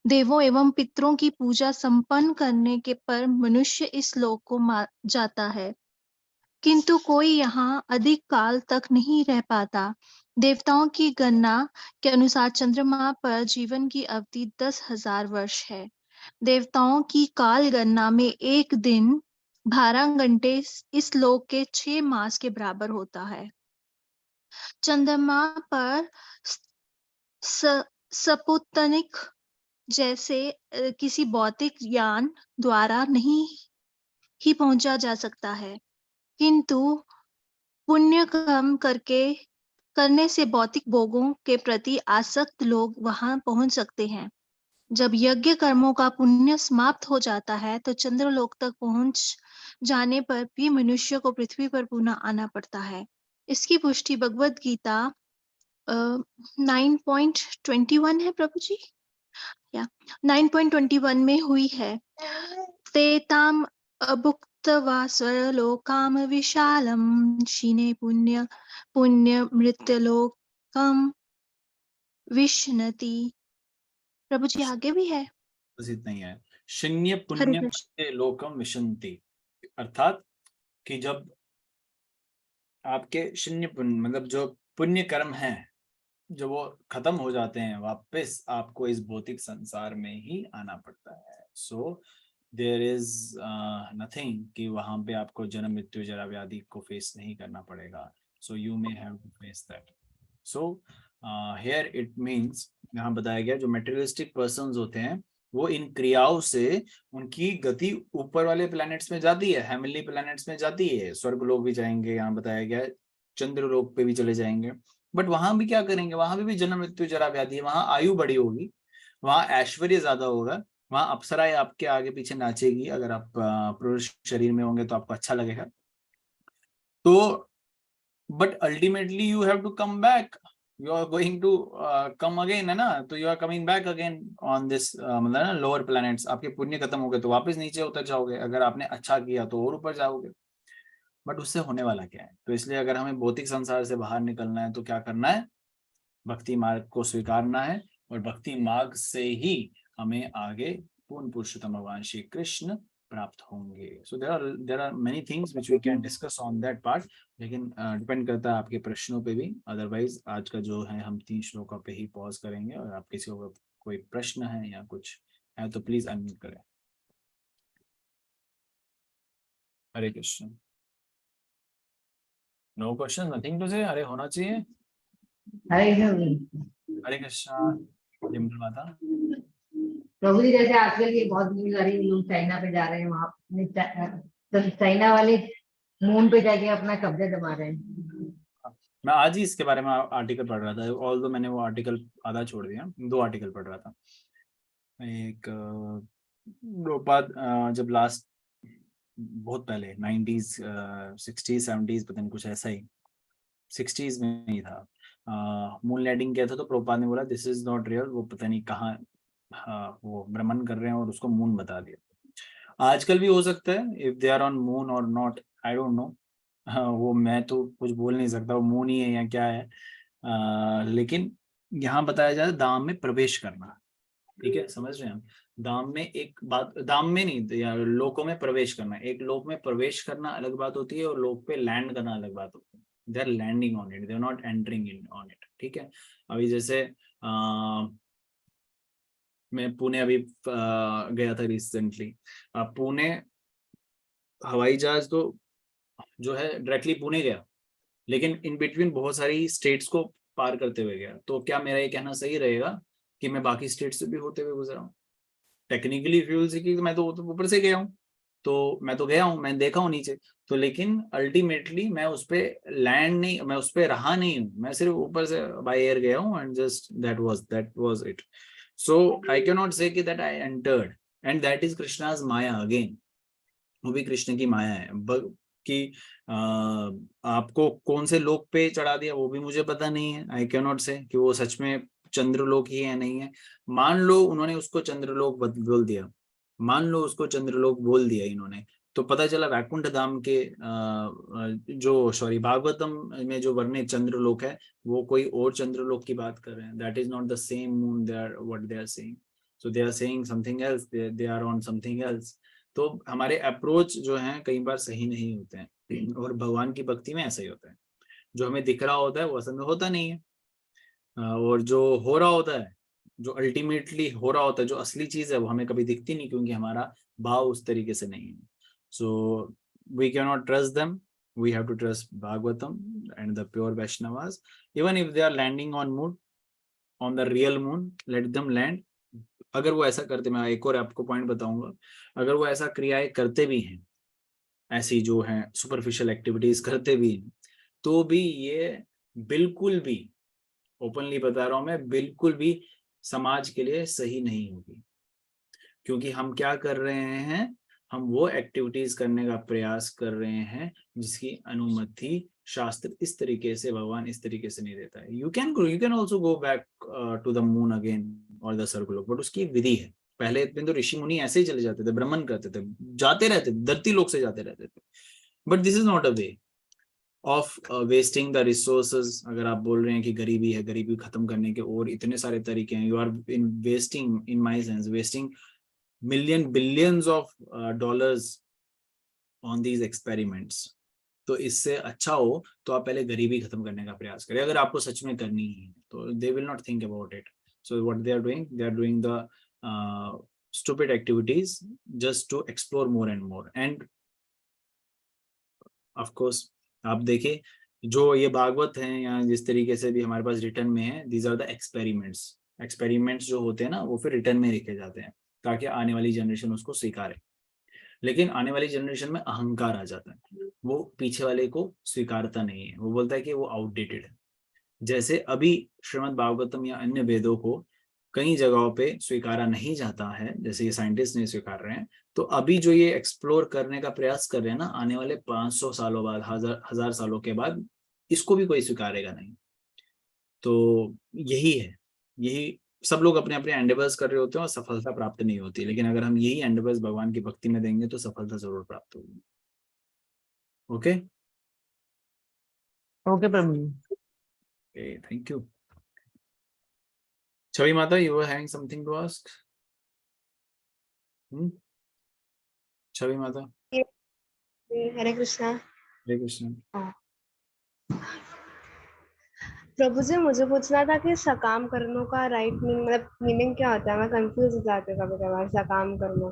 देवों एवं पितरों की पूजा संपन्न करने के पर मनुष्य इस लोक को जाता है, किंतु कोई यहाँ अधिक काल तक नहीं रह पाता। देवताओं की गणना के अनुसार चंद्रमा पर जीवन की अवधि 10,000 वर्ष है। देवताओं की काल गणना में एक दिन 12 घंटे इस लोक के 6 मास के बराबर होता है। चंद्रमा पर स्पुतनिक जैसे किसी भौतिक यान द्वारा नहीं ही पहुंचा जा सकता है, किंतु पुण्य कर्म करने से भौतिक भोगों के प्रति आसक्त लोग वहां पहुंच सकते हैं। जब यज्ञ कर्मों का पुण्य समाप्त हो जाता है तो चंद्रलोक तक पहुंच जाने पर भी मनुष्य को पृथ्वी पर पुनः आना पड़ता है। इसकी पुष्टि भगवद गीता 9.21 है प्रभु जी, या 9.21 में हुई है। तेताम अभुक्तवा स्वरलोकाम विशालम क्षीणे पुण्य मृत्युलोकम विष्णति। प्रभु जी आगे भी है, बस इतना ही है। शून्य हरे पुण्य कृष्ण। लोकम विशंति, अर्थात कि जब आपके शून्य पुण्य मतलब जो पुण्य कर्म हैं जो वो खत्म हो जाते हैं, वापस आपको इस भौतिक संसार में ही आना पड़ता है। सो देयर इज नथिंग कि वहां पे आपको जन्म मृत्यु जरा व्याधि को फेस नहीं करना पड़ेगा। So you may have to face that. So here it means, यहाँ बताया गया जो मेटेरियलिस्टिक पर्सन्स होते हैं वो इन क्रियाओं से उनकी गति ऊपर वाले प्लैनेट्स में जाती है, हेवनली प्लैनेट्स में जाती है। स्वर्ग लोक भी जाएंगे, यहाँ बताया गया है चंद्र लोक पे भी चले जाएंगे। बट वहां भी क्या करेंगे, वहां भी जन्म मृत्यु जरा व्याधि है, वहां आयु बड़ी होगी, वहां ऐश्वर्य ज्यादा होगा, वहां अप्सराएं आपके आगे पीछे नाचेगी। अगर आप पुरुष शरीर में होंगे तो आपको अच्छा लगेगा। तो but ultimately you have to come back, you are going to come again, है ना। तो you are coming back again on this मतलब ना लोअर प्लैनेट्स। आपके पुण्य खत्म हो गए तो वापस नीचे उतर जाओगे, अगर आपने अच्छा किया तो और ऊपर जाओगे। बट उससे होने वाला क्या है? तो इसलिए अगर हमें भौतिक संसार से बाहर निकलना है तो क्या करना है, भक्ति मार्ग को स्वीकारना है और भक्ति मार्ग से ही हमें आगे पूर्ण पुरुषोत्तम भगवान श्री कृष्ण प्राप्त होंगे। So there are many things which we can discuss on that part, लेकिन डिपेंड करता है आपके प्रश्नों पे भी। अदरवाइज आज का जो है हम 3 श्लोकों पे ही पॉज करेंगे, और आप किसी को कोई प्रश्न है या कुछ है तो प्लीज अनम्यूट करें। Hare Krishna. No question, nothing to say. अरे होना चाहिए। हरे कृष्ण। जय माता। प्रभु जी, जैसे आजकल ये बहुत न्यूज आ रही है, लोग चाइना पे जा रहे हैं, वहां चाइना वाले मून पे जाके अपना कब्जा जमा रहे हैं। मैं आज ही इसके बारे में आर्टिकल पढ़ रहा था, ऑल्दो मैंने वो आर्टिकल आधा छोड़ दिया, 2 आर्टिकल पढ़ रहा था। एक जब लास्ट बहुत पहले 90s 60s 70s पता नहीं कुछ ऐसा ही 60s में ही था, मून लैंडिंग किया था, तो प्रभुपाद ने बोला दिस इज नॉट रियल, वो पता नहीं कहाँ वो भ्रमण कर रहे हैं और उसको मून बता दिया। आजकल भी हो सकता है, if they are on moon or not, I don't know, वो मैं तो कुछ बोल नहीं सकता वो मून ही है या क्या है। लेकिन यहाँ बताया जाए धाम में प्रवेश करना, ठीक है, समझ रहे हैं हम। धाम में एक बात, धाम में नहीं या लोकों में प्रवेश करना, एक लोक में प्रवेश करना अलग बात होती है और लोक पे लैंड करना अलग बात होती है। They are landing on it, they are not entering in on it, ठीक है। अभी जैसे मैं पुणे अभी गया था रिसेंटली। पुणे हवाई जहाज तो जो है डायरेक्टली पुणे गया, लेकिन इन बिटवीन बहुत सारी स्टेट्स को पार करते हुए गया। तो क्या मेरा ये कहना सही रहेगा कि मैं बाकी स्टेट से भी होते हुए गुजरा हूँ? टेक्निकली फ्यूल से, कि मैं तो ऊपर से गया हूँ, तो मैं तो गया हूँ, मैं देखा हूँ नीचे तो, लेकिन अल्टीमेटली मैं उस पे लैंड नहीं, मैं उस पे रहा नहीं हूँ, मैं सिर्फ ऊपर से बाय एयर गया हूँ and just that was it. So I can not से कि that I entered, and that is Krishna's Maya again. वो भी कृष्ण की माया है कि आपको कौन से लोक पे चढ़ा दिया वो भी मुझे पता नहीं है। आई कैन नॉट से कि वो सच में चंद्रलोक ही है नहीं है। मान लो उन्होंने उसको चंद्रलोक बोल दिया, मान लो उसको चंद्रलोक बोल दिया इन्होंने, तो पता चला वैकुंठ धाम के जो भागवतम में जो वर्णित चंद्रलोक है वो कोई और चंद्रलोक की बात कर रहे हैं। That is not the same moon they are what they are saying. So they are saying something else, they are on something else. तो हमारे अप्रोच जो है कई बार सही नहीं होते हैं, और भगवान की भक्ति में ऐसा ही होता है, जो हमें दिख रहा होता है वो असल में होता नहीं है, और जो हो रहा होता है, जो अल्टीमेटली हो रहा होता है, जो असली चीज है वो हमें कभी दिखती नहीं, क्योंकि हमारा भाव उस तरीके से नहीं है। So we can not trust them, we have to trust Bhagavatam and the pure Vaishnavas. Even if they are landing on moon, on the real moon, let them land. अगर वो ऐसा करते, मैं एक और आपको पॉइंट बताऊंगा, अगर वो ऐसा क्रियाएं करते भी हैं, ऐसी जो है सुपरफिशियल एक्टिविटीज करते भी हैं, तो भी ये बिल्कुल भी, ओपनली बता रहा हूं मैं, बिल्कुल भी समाज के लिए सही नहीं होगी। क्योंकि हम क्या कर रहे हैं, हम वो एक्टिविटीज करने का प्रयास कर रहे हैं जिसकी अनुमति शास्त्र इस तरीके से, भगवान इस तरीके से नहीं देता है। You can also go back to the moon again or the circular, but उसकी एक विधि है। पहले इतने तो ऋषि मुनि ऐसे ही चले जाते थे, भ्रमण करते थे, जाते रहते थे, धरती लोक से जाते रहते थे। But this is not a way of wasting the resources. अगर आप बोल रहे हैं कि गरीबी है, गरीबी खत्म करने के और इतने सारे तरीके हैं, you are in wasting, in my sense wasting billions of dollars on these experiments। तो इससे अच्छा हो तो आप पहले गरीबी खत्म करने का प्रयास करें, अगर आपको सच में करनी है तो। they will not think about it, so what they are doing the stupid activities just to explore more and more। and of course आप देखें जो ये भागवत हैं या जिस तरीके से भी हमारे पास रिटर्न में है, these are the experiments जो होते हैं ना, वो फिर रिटर्न में लिखे जाते हैं ताकि आने वाली जनरेशन उसको स्वीकारे। लेकिन आने वाली जनरेशन में अहंकार आ जाता है, वो पीछे वाले को स्वीकारता नहीं है, वो बोलता है कि वो आउटडेटेड है। जैसे अभी श्रीमद् भागवतम या अन्य वेदों को कई जगहों पे स्वीकारा नहीं जाता है, जैसे ये साइंटिस्ट नहीं स्वीकार रहे हैं, तो अभी जो ये एक्सप्लोर करने का प्रयास कर रहे हैं ना, आने वाले 500 सालों बाद, हजार सालों के बाद इसको भी कोई स्वीकारेगा नहीं। तो यही है, यही सब लोग अपने अपने एंडेवर्स कर रहे होते हैं और सफलता प्राप्त नहीं होती, लेकिन अगर हम यही एंडेवर्स भगवान की भक्ति में देंगे तो सफलता जरूर प्राप्त होगी। Okay okay Prabhu ji, thank you. Chavi Mata, you were having something to ask? Chavi Mata, Hare Krishna. Hare Krishna. प्रभु जी मुझे पूछना था कि सकाम कर्मों का राइट मीनिंग मतलब मीनिंग क्या होता है? मैं कंफ्यूज हो जाती हूँ कभी कभार सकाम कर्मों।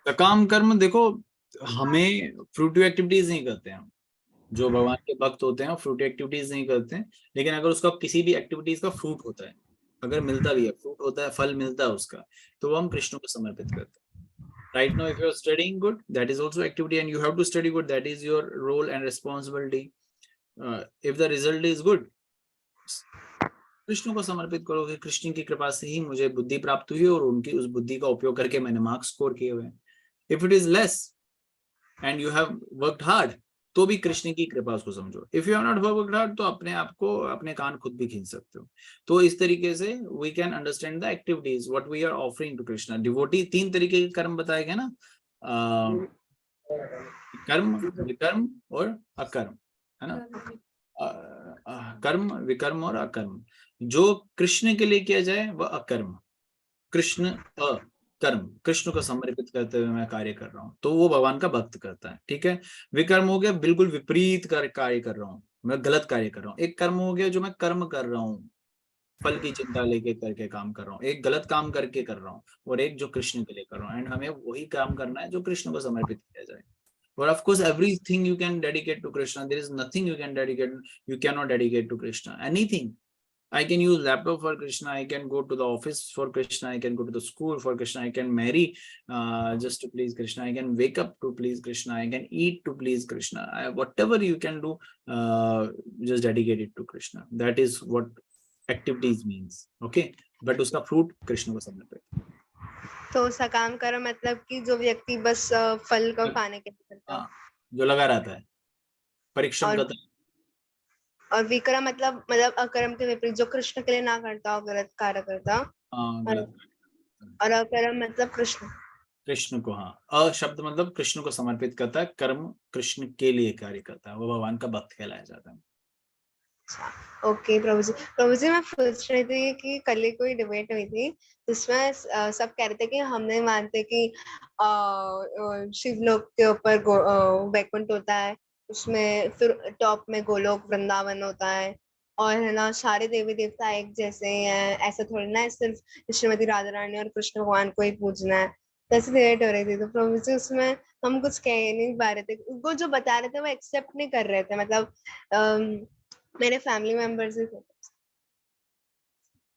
सकाम कर्म देखो, हमें फ्रूटिव एक्टिविटीज नहीं करते हैं हम। जो भगवान के भक्त होते हैं फ्रूटिव एक्टिविटीज नहीं करते हैं, लेकिन अगर उसका किसी भी एक्टिविटीज का फ्रूट होता है, अगर मिलता भी है, फ्रूट होता है, फल मिलता है उसका, तो वो हम कृष्ण को समर्पित करते हैं। Right now if you are studying good, that is also activity and you have to study good, that is your role and responsibility. If the result is good, Krishna को समर्पित करो कि कृष्ण की कृपा से ही मुझे बुद्धि प्राप्त हुई और उनकी उस बुद्धि का उपयोग करके मैंने मार्क्स स्कोर किए हुए हैं। If it is less and you have worked hard, तो भी कृष्ण की कृपा उसको समझो। If you are not worked hard, तो अपने आप को अपने कान खुद भी खींच सकते हो। तो इस तरीके से we can understand the activities what we are offering to Krishna. Devotee 3 तरीके के कर्म बताए गए ना, कर्म, विकर्म और अकर्म, है ना। कर्म, विकर्म और अकर्म। जो कृष्ण के लिए किया जाए वह अकर्म, कृष्ण कर्म, कृष्ण को समर्पित करते हुए मैं कार्य कर रहा हूँ, तो वो भगवान का भक्त करता है। ठीक है। विकर्म हो गया बिल्कुल विपरीत कार्य कर रहा हूँ, मैं गलत कार्य कर रहा हूँ। एक कर्म हो गया जो मैं कर्म कर रहा हूँ, फल की चिंता लेके करके काम कर रहा हूँ, एक गलत काम करके कर रहा हूँ, और एक जो कृष्ण के लिए कर रहा हूँ। एंड हमें वही काम करना है जो कृष्ण को समर्पित किया जाए। But of course, everything you can dedicate to Krishna. There is nothing you cannot dedicate to Krishna. Anything. I can use laptop for Krishna. I can go to the office for Krishna. I can go to the school for Krishna. I can marry just to please Krishna. I can wake up to please Krishna. I can eat to please Krishna. Whatever you can do, just dedicate it to Krishna. That is what activities means. Okay. But uska fruit Krishna ko samarpit. तो सकाम कर्म मतलब कि जो व्यक्ति बस फल को पाने के लिए करता है, जो लगा रहता है, परिश्रम करता है। और विक्रम मतलब अकर्म के विपरीत, जो कृष्ण के लिए ना करता हो, गलत कार्य करता हो। गलत। और अकर्म मतलब कृष्ण को, हाँ, अ शब्द मतलब कृष्ण को समर्पित करता है, कर्म कृष्ण के लिए कार्य करता है, वो भगवान का भक्त कहलाया जाता है। ओके प्रभु जी मैं पूछ रही थी कि कल ही कोई डिबेट हुई थी जिसमें सब कह रहे थे कि हम नहीं मानते कि शिवलोक के ऊपर वैकुंठ होता है, उसमें फिर टॉप में गोलोक वृंदावन होता है, और है ना सारे देवी देवता एक जैसे ही हैं, ऐसा थोड़ी ना है सिर्फ श्रीमती राधा रानी और कृष्ण भगवान को ही पूजना है। ऐसे डिबेट हो रही थी, तो प्रभु जी उसमें हम कुछ कह नहीं पा रहे थे, वो जो बता रहे थे वो एक्सेप्ट नहीं कर रहे थे, मतलब मेरे फैमिली मेंबर्स ही थे।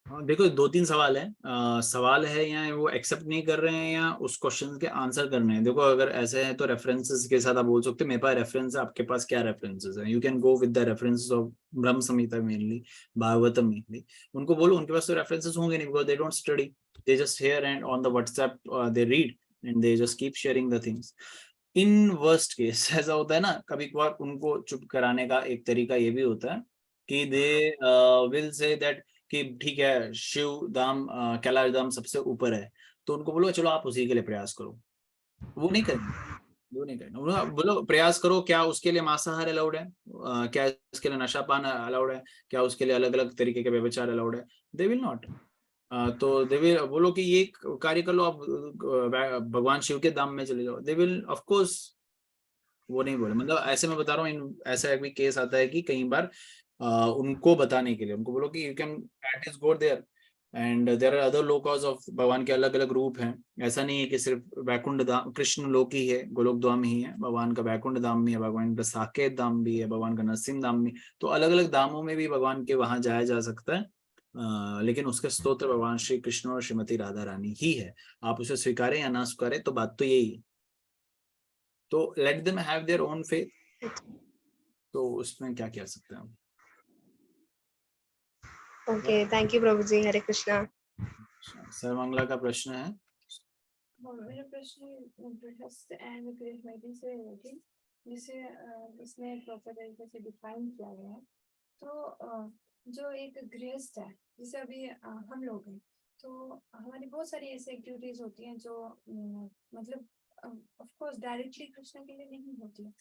देखो 2-3 सवाल है। सवाल है या वो एक्सेप्ट नहीं कर रहे हैं या उस क्वेश्चन के आंसर करने हैं। देखो अगर ऐसे है तो रेफरेंसेस के साथ आप बोल सकते हो मेरे पास रेफरेंस है, आपके पास क्या रेफरेंसेस है। You can go with the references of Brahma Samhita mainly, Bhagavatam mainly. उनको बोलो, उनके पास तो रेफरेंसेस होंगे नहीं, because they don't study, they just here and on the WhatsApp they read and they just keep sharing the things. In worst case ऐसा होता है ना, कभी कभार उनको चुप कराने का एक तरीका ये भी होता है कि दे विल से दैट कि ठीक है शिव धाम कैलाश धाम सबसे ऊपर है, तो उनको बोलो चलो आप उसी के लिए प्रयास करो। वो नहीं करेंगे, वो नहीं करेंगे। बोलो प्रयास करो, क्या उसके लिए मांसाहार अलाउड है, क्या उसके लिए नशापान अलाउड है, क्या उसके लिए अलग अलग तरीके के व्यभिचार अलाउड है। They will not. तो दे विल बोलो कि ये कार्य कर लो, आप भगवान शिव के धाम में चले जाओ, दे विल ऑफ कोर्स वो नहीं बोले। मतलब ऐसे मैं बता रहा हूँ, ऐसा भी केस आता है कि कई बार उनको बताने के लिए उनको बोलो कि you can at is go there and there are other lokas of Bhagwan के अलग अलग रूप हैं। ऐसा नहीं है कि सिर्फ वैकुंठ धाम कृष्ण लोक ही है, गोलोक धाम ही है, भगवान का वैकुंठ धाम भी है, भगवान का साकेत धाम भी है, भगवान का नरसिंह धाम भी। तो अलग अलग धामों में भी भगवान के वहां जाया जा सकता है, लेकिन उसके स्तोत्र भगवान श्री कृष्ण और श्रीमती राधा रानी ही है। आप उसे स्वीकारें या ना स्वीकारें, तो बात तो यही है। तो let them have their own faith, तो उसमें क्या कह सकते हैं हम। ओके थैंक यू प्रभु जी। हरे कृष्णा। सर्वमंगला का प्रश्न है। मेरा प्रश्न गृहस्थ एंड गृहमयी से रिलेटेड, जिसे इसमें प्रॉपर तरीके से डिफाइन किया गया है। तो जो एक गृहस्थ है, जैसे अभी हम लोग हैं, तो हमारी बहुत सारी ऐसी एक्टिविटीज होती हैं जो मतलब ऑफ कोर्स डायरेक्टली कृष्ण के लिए नहीं होती है,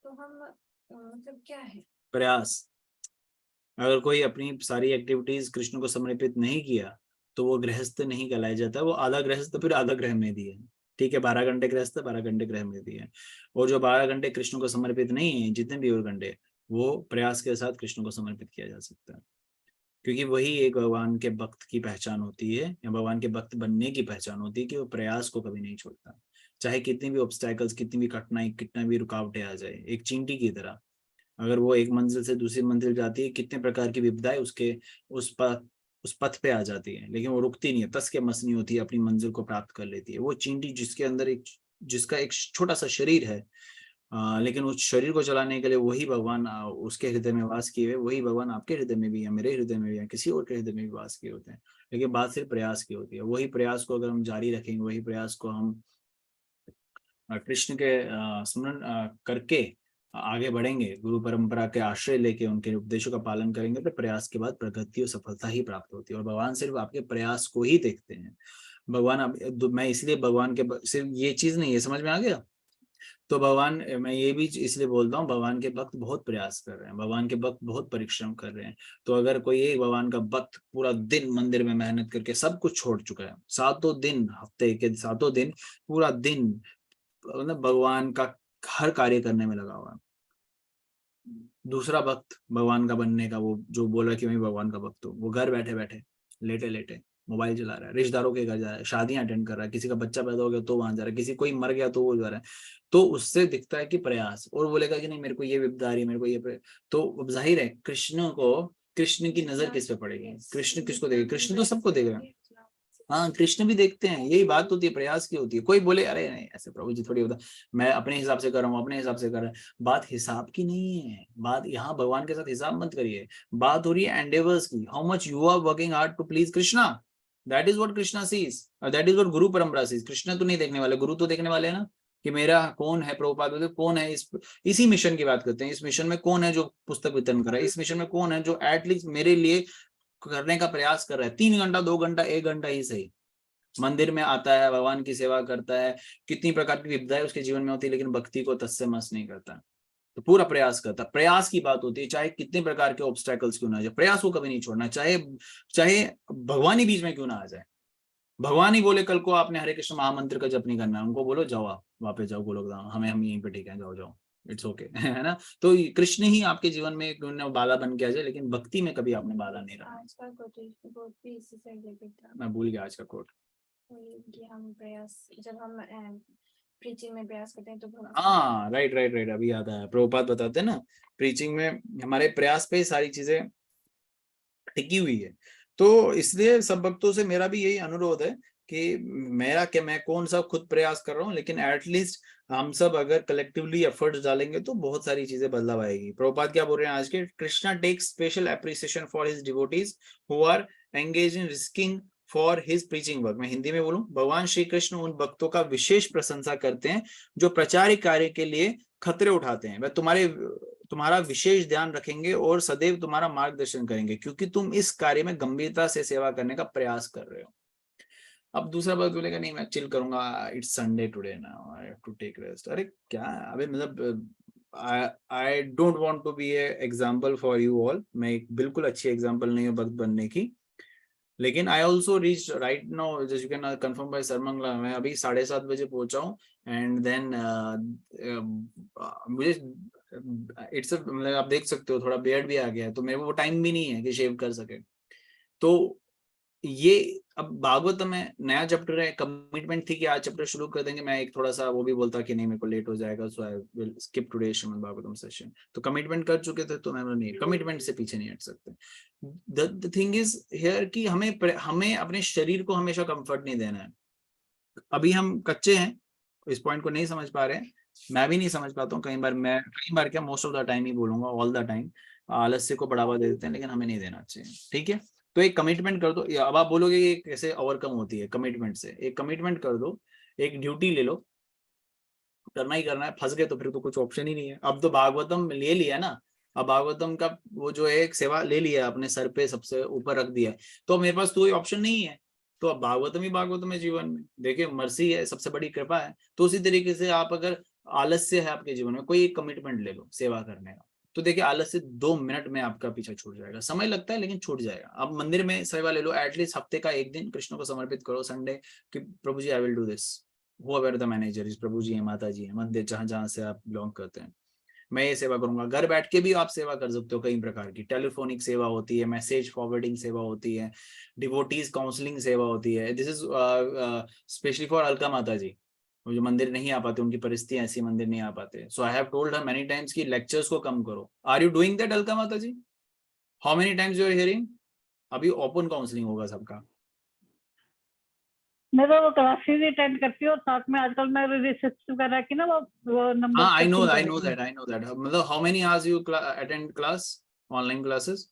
तो हम मतलब क्या है प्रयास। अगर कोई अपनी सारी एक्टिविटीज कृष्ण को समर्पित नहीं किया तो वो गृहस्थ नहीं कहलाया जाता, वो आधा गृहस्थ फिर आधा ग्रह में दिए। ठीक है, 12 घंटे गृहस्थ, 12 घंटे ग्रह में दिए। और जो 12 घंटे कृष्ण को समर्पित नहीं है, जितने भी और घंटे, वो प्रयास के साथ कृष्ण को समर्पित किया जा सकता है, क्योंकि वही एक भगवान के भक्त की पहचान होती है, या भगवान के भक्त बनने की पहचान होती है, कि वो प्रयास को कभी नहीं छोड़ता, चाहे कितनी भी ऑब्स्टैकल्स, कितनी भी कठिनाई, कितना भी रुकावटें आ जाए। एक चींटी की तरह अगर वो एक मंजिल से दूसरी मंजिल जाती है, कितने प्रकार की विपदाएं उसके उस पथ पे आ जाती है, लेकिन वो रुकती नहीं है, तस के मस नहीं होती है, अपनी मंजिल को प्राप्त कर लेती है। वो चींटी जिसके अंदर जिसका एक छोटा सा शरीर है, लेकिन उस शरीर को चलाने के लिए वही भगवान उसके हृदय में वास किए हुए, वही भगवान आपके हृदय में भी है, मेरे हृदय में भी है, किसी और के हृदय में भी वास किए होते हैं। लेकिन बात सिर्फ प्रयास की होती है। वही प्रयास को अगर हम जारी रखेंगे, वही प्रयास को हम कृष्ण के स्मरण करके आगे बढ़ेंगे, गुरु परंपरा के आश्रय लेके उनके उपदेशों का पालन करेंगे, तो प्रयास के बाद प्रगति और सफलता ही प्राप्त होती है। और भगवान सिर्फ आपके प्रयास को ही देखते हैं। भगवान मैं इसलिए भगवान के सिर्फ ये चीज नहीं है, समझ में आ गया? तो भगवान, मैं ये भी इसलिए बोलता हूँ, भगवान के भक्त बहुत प्रयास कर रहे हैं, भगवान के भक्त बहुत परिश्रम कर रहे हैं। तो अगर कोई एक भगवान का भक्त पूरा दिन मंदिर में मेहनत करके सब कुछ छोड़ चुका है, 7 दिन, हफ्ते के 7 दिन, पूरा दिन मतलब भगवान का हर कार्य करने में लगा हुआ है। दूसरा भक्त भगवान का बनने का, वो जो बोल रहा है कि मैं भगवान का भक्त हूँ, वो घर बैठे बैठे लेटे लेटे मोबाइल चला रहा है, रिश्तेदारों के घर जा रहा है, शादियां अटेंड कर रहा है, किसी का बच्चा पैदा हो गया तो वहां जा रहा है, किसी कोई मर गया तो वो जा रहा है। तो उससे दिखता है कि प्रयास, और बोलेगा कि नहीं मेरे को ये विपदा आ रही है, मेरे को ये तो जाहिर है कृष्ण की नजर किस पे पड़ेगी? कृष्ण किसको देखेगा? कृष्ण तो सबको देख रहा है। हाँ, कृष्ण भी देखते हैं। यही बात होती है, प्रयास की होती है। कोई बोले अरे नहीं ऐसे प्रभु जी थोड़ी होता, मैं अपने हिसाब से कर रहा हूँ, अपने हिसाब से कर रहा है। बात हिसाब की नहीं है, बात यहाँ भगवान के साथ हिसाब मत करिए, बात हो रही है एंडेवर्स की। How much you are working hard to please Krishna, that is what Krishna sees, that is what guru parampara seize. Krishna तो नहीं देखने वाले, गुरु तो देखने वाले हैं ना, कि मेरा कौन है। प्रभुपाद बोलते कौन है इसी मिशन की बात करते हैं। इस मिशन में कौन है जो पुस्तक वितरण कर रहा है? इस मिशन में कौन है जो एटलीस्ट मेरे लिए करने का प्रयास कर रहा है? 3 घंटा, 2 घंटा, 1 घंटा ही सही मंदिर में आता है, भगवान की सेवा करता है, कितनी प्रकार की विपदाएं उसके जीवन में होती है, लेकिन भक्ति को तस से मस नहीं करता, तो पूरा प्रयास करता। प्रयास की बात होती है, चाहे कितने प्रकार के ऑब्स्टैकल्स क्यों ना आ जाए, प्रयास को कभी नहीं छोड़ना, चाहे भगवान ही बीच में क्यों ना आ जाए। भगवान ही बोले कल को आपने हरे कृष्ण महामंत्र का जप नहीं करना है, उनको बोलो जाओ, आप वापस जाओ गोलोक धाम, हम यहीं पे ठीक है, जाओ जाओ, इट्स ओके है ना। तो कृष्ण ही आपके जीवन में क्यों ना बाला बन के आ जाए, लेकिन भक्ति में कभी आपने बाला नहीं रहा। आज का कोट भी इसी से रिलेटेड था। मैं भूल गया आज का कोट। कि हम प्रयास, जब हम प्रीचिंग में प्रयास करते हैं तो हाँ राइट, अभी याद आया। प्रभुपाद बताते हैं ना, प्रीचिंग में हमारे प्रयास पे सारी चीजें टिकी हुई है। तो इसलिए सब भक्तों से मेरा भी यही अनुरोध है कि मैं कौन सा खुद प्रयास कर रहा हूँ, लेकिन एटलीस्ट हम सब अगर कलेक्टिवली एफर्ट्स डालेंगे तो बहुत सारी चीजें बदलाव आएगी। प्रभुपाद क्या बोल रहे हैं आज के? Krishna takes special appreciation for his devotees who are engage in risking for his preaching work. मैं हिंदी में बोलूं, भगवान श्री कृष्ण उन भक्तों का विशेष प्रशंसा करते हैं जो प्रचार कार्य के लिए खतरे उठाते हैं। वह तुम्हारा विशेष ध्यान रखेंगे और सदैव तुम्हारा मार्गदर्शन करेंगे, क्योंकि तुम इस कार्य में गंभीरता से सेवा करने का प्रयास कर रहे हो। अब दूसरा बात बोलेगा नहीं मैं चिल करूंगा, it's Sunday today now, I have to take rest. अरे क्या अबे, मतलब I don't want to be a example for you all. मैं एक बिल्कुल अच्छी एग्जांपल नहीं हूँ भक्त बनने की, लेकिन I also reach right now, जैसे यू कैन कंफर्म बाय सरमंगला, मैं अभी 7:30 बजे पहुंचा हूँ। एंड देन मुझे इट्स मतलब आप देख सकते हो थोड़ा बियर्ड भी आ गया है, तो मेरे को वो टाइम भी नहीं है कि शेव कर सके। तो ये अब भागवत में नया चैप्टर है, कमिटमेंट थी कि आज चैप्टर शुरू कर देंगे। मैं एक थोड़ा सा वो भी बोलता कि नहीं मेरे को लेट हो जाएगा, so I will skip today Shrimad Bhagavatam session. तो कमिटमेंट कर चुके थे, तो मैं नहीं, कमिटमेंट से पीछे नहीं हट सकते। द थिंग इज हियर कि हमें अपने शरीर को हमेशा कंफर्ट नहीं देना है। अभी हम कच्चे हैं, इस पॉइंट को नहीं समझ पा रहे हैं, मैं भी नहीं समझ पाता हूँ। कई बार क्या, मोस्ट ऑफ द टाइम ही बोलूंगा, ऑल द टाइम आलस्य को बढ़ावा दे देते हैं, लेकिन हमें नहीं देना चाहिए। ठीक है, तो एक कमिटमेंट कर दो। अब आप बोलोगे ये कैसे ओवरकम होती है? कमिटमेंट से। एक कमिटमेंट कर दो, एक ड्यूटी ले लो, करना ही करना है। फंस गए तो फिर तो कुछ ऑप्शन ही नहीं है। अब तो भागवतम ले लिया ना, अब भागवतम का वो जो है एक सेवा ले लिया, अपने सर पे सबसे ऊपर रख दिया, तो मेरे पास तो कोई ऑप्शन नहीं है। तो अब भागवतम ही भागवतम है जीवन में। देखिए मर्सी है, सबसे बड़ी कृपा है। तो उसी तरीके से आप अगर आलस्य है आपके जीवन में, कोई एक कमिटमेंट ले लो सेवा करने का। तो देखिए आलस से 2 मिनट में आपका पीछा छूट जाएगा। समय लगता है लेकिन छूट जाएगा। अब मंदिर में सेवा ले लो, एटलीस्ट हफ्ते का एक दिन कृष्ण को समर्पित करो संडे, कि Prabhu ji I will do this, whoever the manager is, Prabhu ji है, माता जी है, मंदिर जहां जहां से आप बिलोंग करते हैं, मैं ये सेवा करूंगा। घर बैठ के भी आप सेवा कर सकते हो, कई प्रकार की टेलीफोनिक सेवा होती है, मैसेज फॉरवर्डिंग सेवा होती है, डिवोटीज काउंसलिंग सेवा होती है। This is specially for Alka Mata जी, वो जो मंदिर नहीं आ पाते, उनकी परिस्थितियां ऐसी, मंदिर नहीं आ पाते। So I have told her many times कि लेक्चर्स को कम करो। Are you doing that Alka Mata ji? How many times you are hearing? अभी ओपन काउंसलिंग होगा सबका। मैं तो वो क्लासेस ही अटेंड करती हूँ और साथ में आजकल मैं रिसर्च वगैरह की ना वो नंबर। हाँ, I know that. मतलब how many hours you attend class, online classes?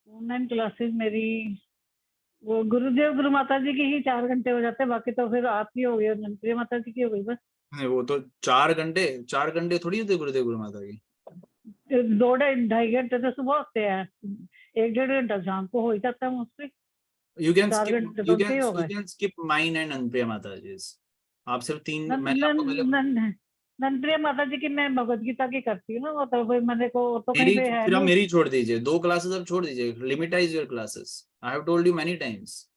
Online classes मेरी वो गुरुदेव गुरु माता जी की ही 4 घंटे हो जाते हैं, बाकी तो फिर आपकी हो गई और नंदप्रिय माता जी की हो गई बस। नहीं, वो तो 4 घंटे थोड़ी होते गुरुदेव गुरु माता की। 2-2.5 घंटे तो सुबह होते हैं, 1-1.5 घंटा शाम को हो ही जाता है मोस्टली। You can 4 skip, घंटे तो उनके ही हो गए। you can skip mine and नंदप्रिय माता जी। आप सिर्फ 3, नन- मैंने आपको पहले नन- नंदप्रिय माता जी की मैं भगवत गीता की करती हूँ ना, तो फिर मैंने को तो कहीं मेरी, पे है फिर आप नहीं। मेरी छोड़ दीजिए, 2 क्लासेस अब छोड़ दीजिए, limitise your classes. I have told you many times,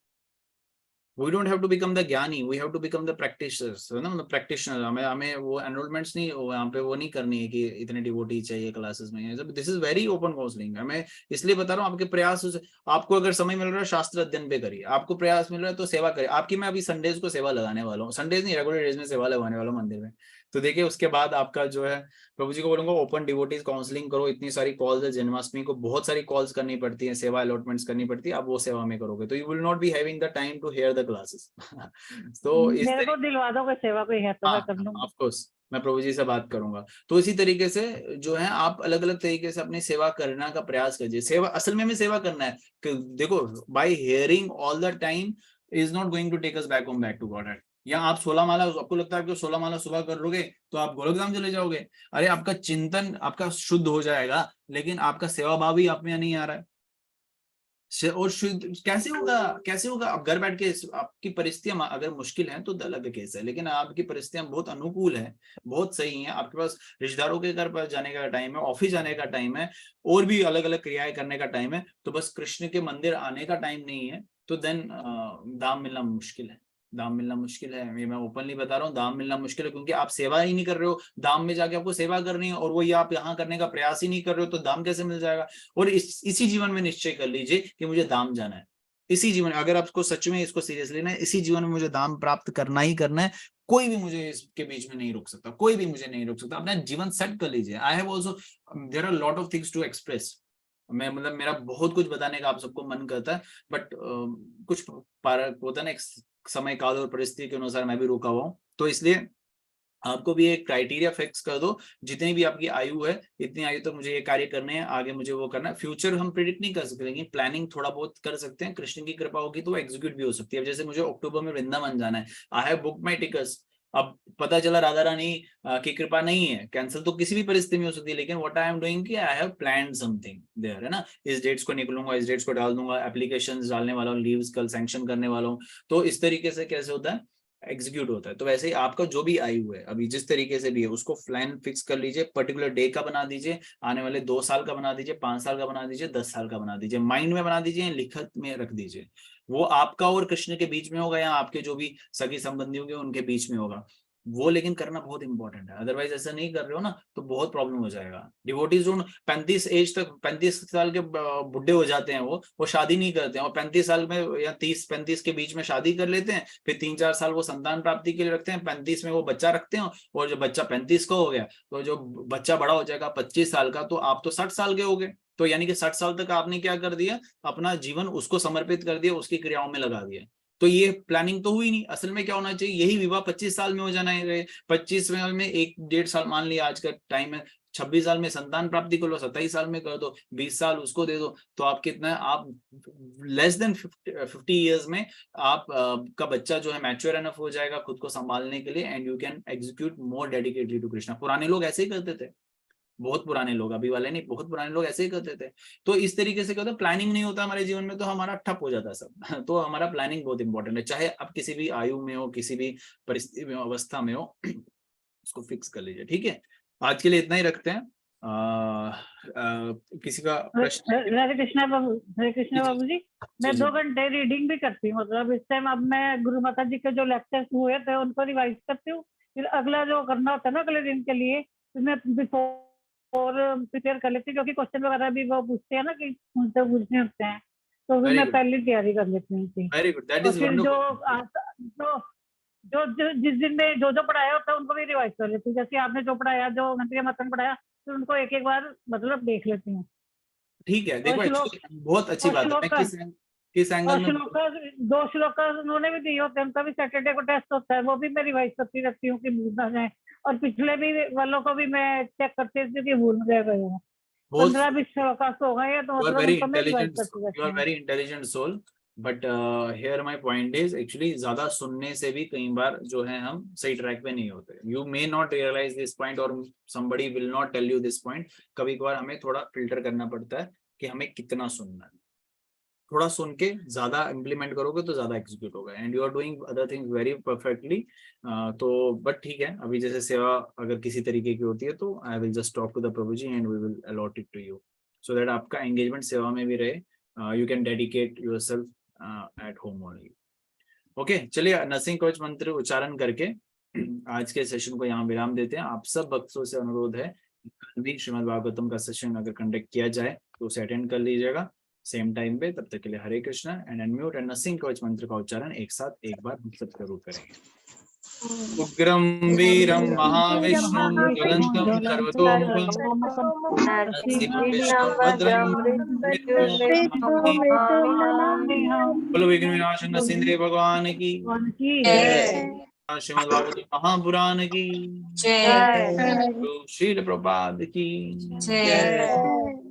we don't have to become the ज्ञानी, we have to become the practitioners, है ना, मतलब practitioner। हमें वो एनरोलमेंट्स नहीं, यहाँ पे वो नहीं करनी है कि इतने डिवोटी चाहिए क्लासेस में। This is very open counselling. मैं इसलिए बता रहा हूँ, आपके प्रयास, आपको अगर समय मिल रहा है शास्त्र अध्ययन पे करिए, आपको प्रयास मिल रहा है तो सेवा करिए। आपकी मैं अभी संडेज को सेवा लगाने वाला हूँ, संडेज नहीं, रेगुलर डेज में सेवा लगाने वाला हूँ मंदिर में। तो देखिए उसके बाद आपका जो है, प्रभु जी को बोलूंगा ओपन डिवोटीज काउंसलिंग करो। इतनी सारी कॉल्स है, जन्माष्टमी को बहुत सारी कॉल्स करनी पड़ती है, सेवा अलॉटमेंट्स करनी पड़ती है, आप वो सेवा में करोगे तो you will not be having the time to hear the classes. तो इस मेरे को दिलवा दो कोई सेवा कोई है तो मैं कर लूंगी। ऑफ कोर्स मैं प्रभु जी से बात करूंगा। तो इसी तरीके से जो है आप अलग अलग तरीके से अपनी सेवा करने का प्रयास कीजिए। सेवा असल में हमें सेवा करना है कि देखो, by hearing all the time is not going to take us back home, back to God. या आप 16 माला, आपको लगता है कि 16 माला सुबह कर लोगे तो आप गोलकधाम चले जाओगे? अरे आपका चिंतन आपका शुद्ध हो जाएगा, लेकिन आपका सेवा भाव ही आप में नहीं आ रहा है। और शुद्ध कैसे होगा, कैसे होगा? आप घर बैठ के, आपकी परिस्थितियां अगर मुश्किल है तो अलग केस है, लेकिन आपकी परिस्थितियां बहुत अनुकूल है, बहुत सही है। आपके पास रिश्तेदारों के घर पर जाने का टाइम है, ऑफिस जाने का टाइम है, और भी अलग अलग क्रियाएं करने का टाइम है, तो बस कृष्ण के मंदिर आने का टाइम नहीं है, तो देन दाम मिलना मुश्किल है। दाम मिलना मुश्किल है, ये मैं ओपनली बता रहा हूँ, दाम मिलना मुश्किल है, क्योंकि आप सेवा ही नहीं कर रहे हो। दाम में जाके आपको सेवा करनी है और वो ये आप यहाँ करने का प्रयास ही नहीं कर रहे हो, तो दाम कैसे मिल जाएगा? और इसी जीवन में निश्चय कर लीजिए कि मुझे दाम जाना है। इसी जीवन, अगर आपको सच में इसको सीरियस लेना है, इसी जीवन में मुझे दाम प्राप्त करना ही करना है। कोई भी मुझे इसके बीच में नहीं रोक सकता, कोई भी मुझे नहीं रोक सकता। अपना जीवन सेट कर लीजिए। I have also, there are lot of things to express. मैं मतलब मेरा बहुत कुछ बताने का आप सबको मन करता है, बट कुछ होता है ना, समय काल और परिस्थिति के अनुसार मैं भी रुका हुआ हूँ। तो इसलिए आपको भी एक क्राइटेरिया फिक्स कर दो, जितनी भी आपकी आयु है, इतनी आयु तक मुझे ये कार्य करने हैं, आगे मुझे वो करना है। फ्यूचर हम प्रिडिक्ट नहीं कर सकते, लेकिन प्लानिंग थोड़ा बहुत कर सकते हैं। कृष्ण की कृपा होगी तो एग्जीक्यूट भी हो सकती है। अब जैसे मुझे अक्टूबर में वृंदावन जाना है, I have book my tickets. अब पता चला राधा रानी की कृपा नहीं है, कैंसिल तो किसी भी परिस्थिति में हो सकती है, लेकिन व्हाट आई एम डूइंग कि I have planned something there, है ना। इस डेट्स को निकलूंगा, इस डेट्स को डाल दूंगा, एप्लीकेशंस डालने वाला हूँ, लीव्स कल सैंक्शन करने वाला हूँ। तो इस तरीके से कैसे होता है, एग्जीक्यूट होता है। तो वैसे ही आपका जो भी आयु है, अभी जिस तरीके से भी है, उसको प्लान फिक्स कर लीजिए। पर्टिकुलर डे का बना दीजिए, आने वाले 2 साल का बना दीजिए, 5 साल का बना दीजिए, 10 साल का बना दीजिए। माइंड में बना दीजिए, लिखत में रख दीजिए। वो आपका और कृष्ण के बीच में होगा, या आपके जो भी सगी संबंधी होंगे उनके बीच में होगा वो, लेकिन करना बहुत इंपॉर्टेंट है। अदरवाइज ऐसा नहीं कर रहे हो ना तो बहुत प्रॉब्लम हो जाएगा। डिवोटीज जो 35 एज तक, 35 साल के बुढ़े हो जाते हैं, वो शादी नहीं करते हैं, और 35 साल में या 30-35 के बीच में शादी कर लेते हैं, फिर 3-4 साल वो संतान प्राप्ति के लिए रखते हैं, 35 में वो बच्चा रखते हैं, और जब बच्चा 35 का हो गया तो जो बच्चा बड़ा हो जाएगा 25 साल का, तो आप तो 60 साल के हो गए। तो यानी कि 60 साल तक आपने क्या कर दिया, अपना जीवन उसको समर्पित कर दिया, उसकी क्रियाओं में लगा दिया। तो ये प्लानिंग तो हुई नहीं। असल में क्या होना चाहिए, यही विवाह 25 साल में हो जाना है। 25 साल में 1-1.5 साल, मान लिया आज का टाइम है, 26 साल में संतान प्राप्ति कर लो, 27 साल में कर दो, 20 साल उसको दे दो, तो आप कितना है, आप लेस देन 50 ईयर्स में आप का बच्चा जो है मैच्योर एनफ हो जाएगा खुद को संभालने के लिए, and you can execute more dedicatedly to Krishna. पुराने लोग ऐसे ही करते थे, बहुत पुराने लोग, अभी वाले नहीं, बहुत पुराने लोग ऐसे ही करते थे। तो इस तरीके से क्या होता है, प्लानिंग नहीं होता हमारे जीवन में तो हमारा ठप हो जाता है सब। तो हमारा प्लानिंग बहुत इंपॉर्टेंट है, चाहे आप किसी भी आयु में हो, किसी भी परिस्थिति में, अवस्था में हो, उसको फिक्स कर लीजिए। ठीक है, आज के लिए इतना ही रखते हैं। किसी का प्रश्न? हरे कृष्णा बाबू जी, मैं जी, 2 घंटे रीडिंग भी करती हूँ। मतलब इस टाइम अब मैं गुरु माता जी के जो लेक्चर्स हुए थे उनको रिवाइज करती हूँ, फिर अगला जो करना होता है ना अगले दिन के लिए, तो मैं बिफोर प्रिपेयर कर लेती हूँ, क्योंकि क्वेश्चन वगैरह भी वो पूछते हैं ना कि उनसे पूछने होते हैं, तो फिर वेरी मैं गुड, पहले तैयारी कर लेती हूँ उसकी। वेरी गुड, दैट और इज फिर जो वंडरफुल। जिस दिन में जो पढ़ाया होता है उनको भी रिवाइज कर लेती हूँ। जैसे आपने जो पढ़ाया, जो मंत्री मतन पढ़ाया, फिर उनको एक बार मतलब देख लेती हूँ। ठीक है, और देखो श्लोक एक्चुअली बहुत अच्छी और बात है। श्लोक मैं का किस एंगल और में श्लोक का 2 श्लोक का उन्होंने भी दिए होते हैं, उनका भी सैटरडे को टेस्ट होता है, वो भी मैं रिवाइज करती रहती हूँ कि भूल ना जाए। और पिछले भी वालों को भी मैं चेक करती रहती हूँ कि भूल गए हैं। बहुत 15-20 श्लोक हो गए हैं, तो you are मतलब very उनको मैं रिवाइज intelligent, करती you रहती are हूँ। very intelligent soul, but here my point is actually ज्यादा सुनने से भी कई बार जो है हम सही ट्रैक पे नहीं होते। You may not realize this point or somebody will not tell you this point। कभी कभार हमें थोड़ा फिल्टर करना पड़ता है कि हमें कितना सुनना है। थोड़ा सुन के ज्यादा इम्प्लीमेंट करोगे तो ज्यादा एग्जीक्यूट होगा, and you are doing other things very perfectly. तो बट ठीक है, अभी जैसे सेवा अगर किसी तरीके की होती है तो I will just talk to the Prabhu ji and we will allot it to you, so that आपका एंगेजमेंट सेवा में भी रहे, you can dedicate yourself at home only. Okay, चलिए नरसिंह कवच मंत्र उच्चारण करके आज के सेशन को यहाँ विराम देते हैं। आप सब भक्तों से अनुरोध है, कल भी श्रीमद् भागवतम का सेशन अगर कंडक्ट किया जाए तो उसे अटेंड कर लीजिएगा सेम टाइम पे। तब तक के लिए Hare Krishna, and unmute and Narasimha कवच मंत्र का उच्चारण एक साथ एक बार हम सब जरूर करेंगे। उग्रम वीरम महाविष्णुम ज्वलंतम सर्वतोमुखम नरसिंहं विष्णुं भद्रं बोलो विघ्न विनाशक नरसिंह भगवान की जय श्रीमद् भागवत महापुराण की जय श्रील प्रभुपाद की जय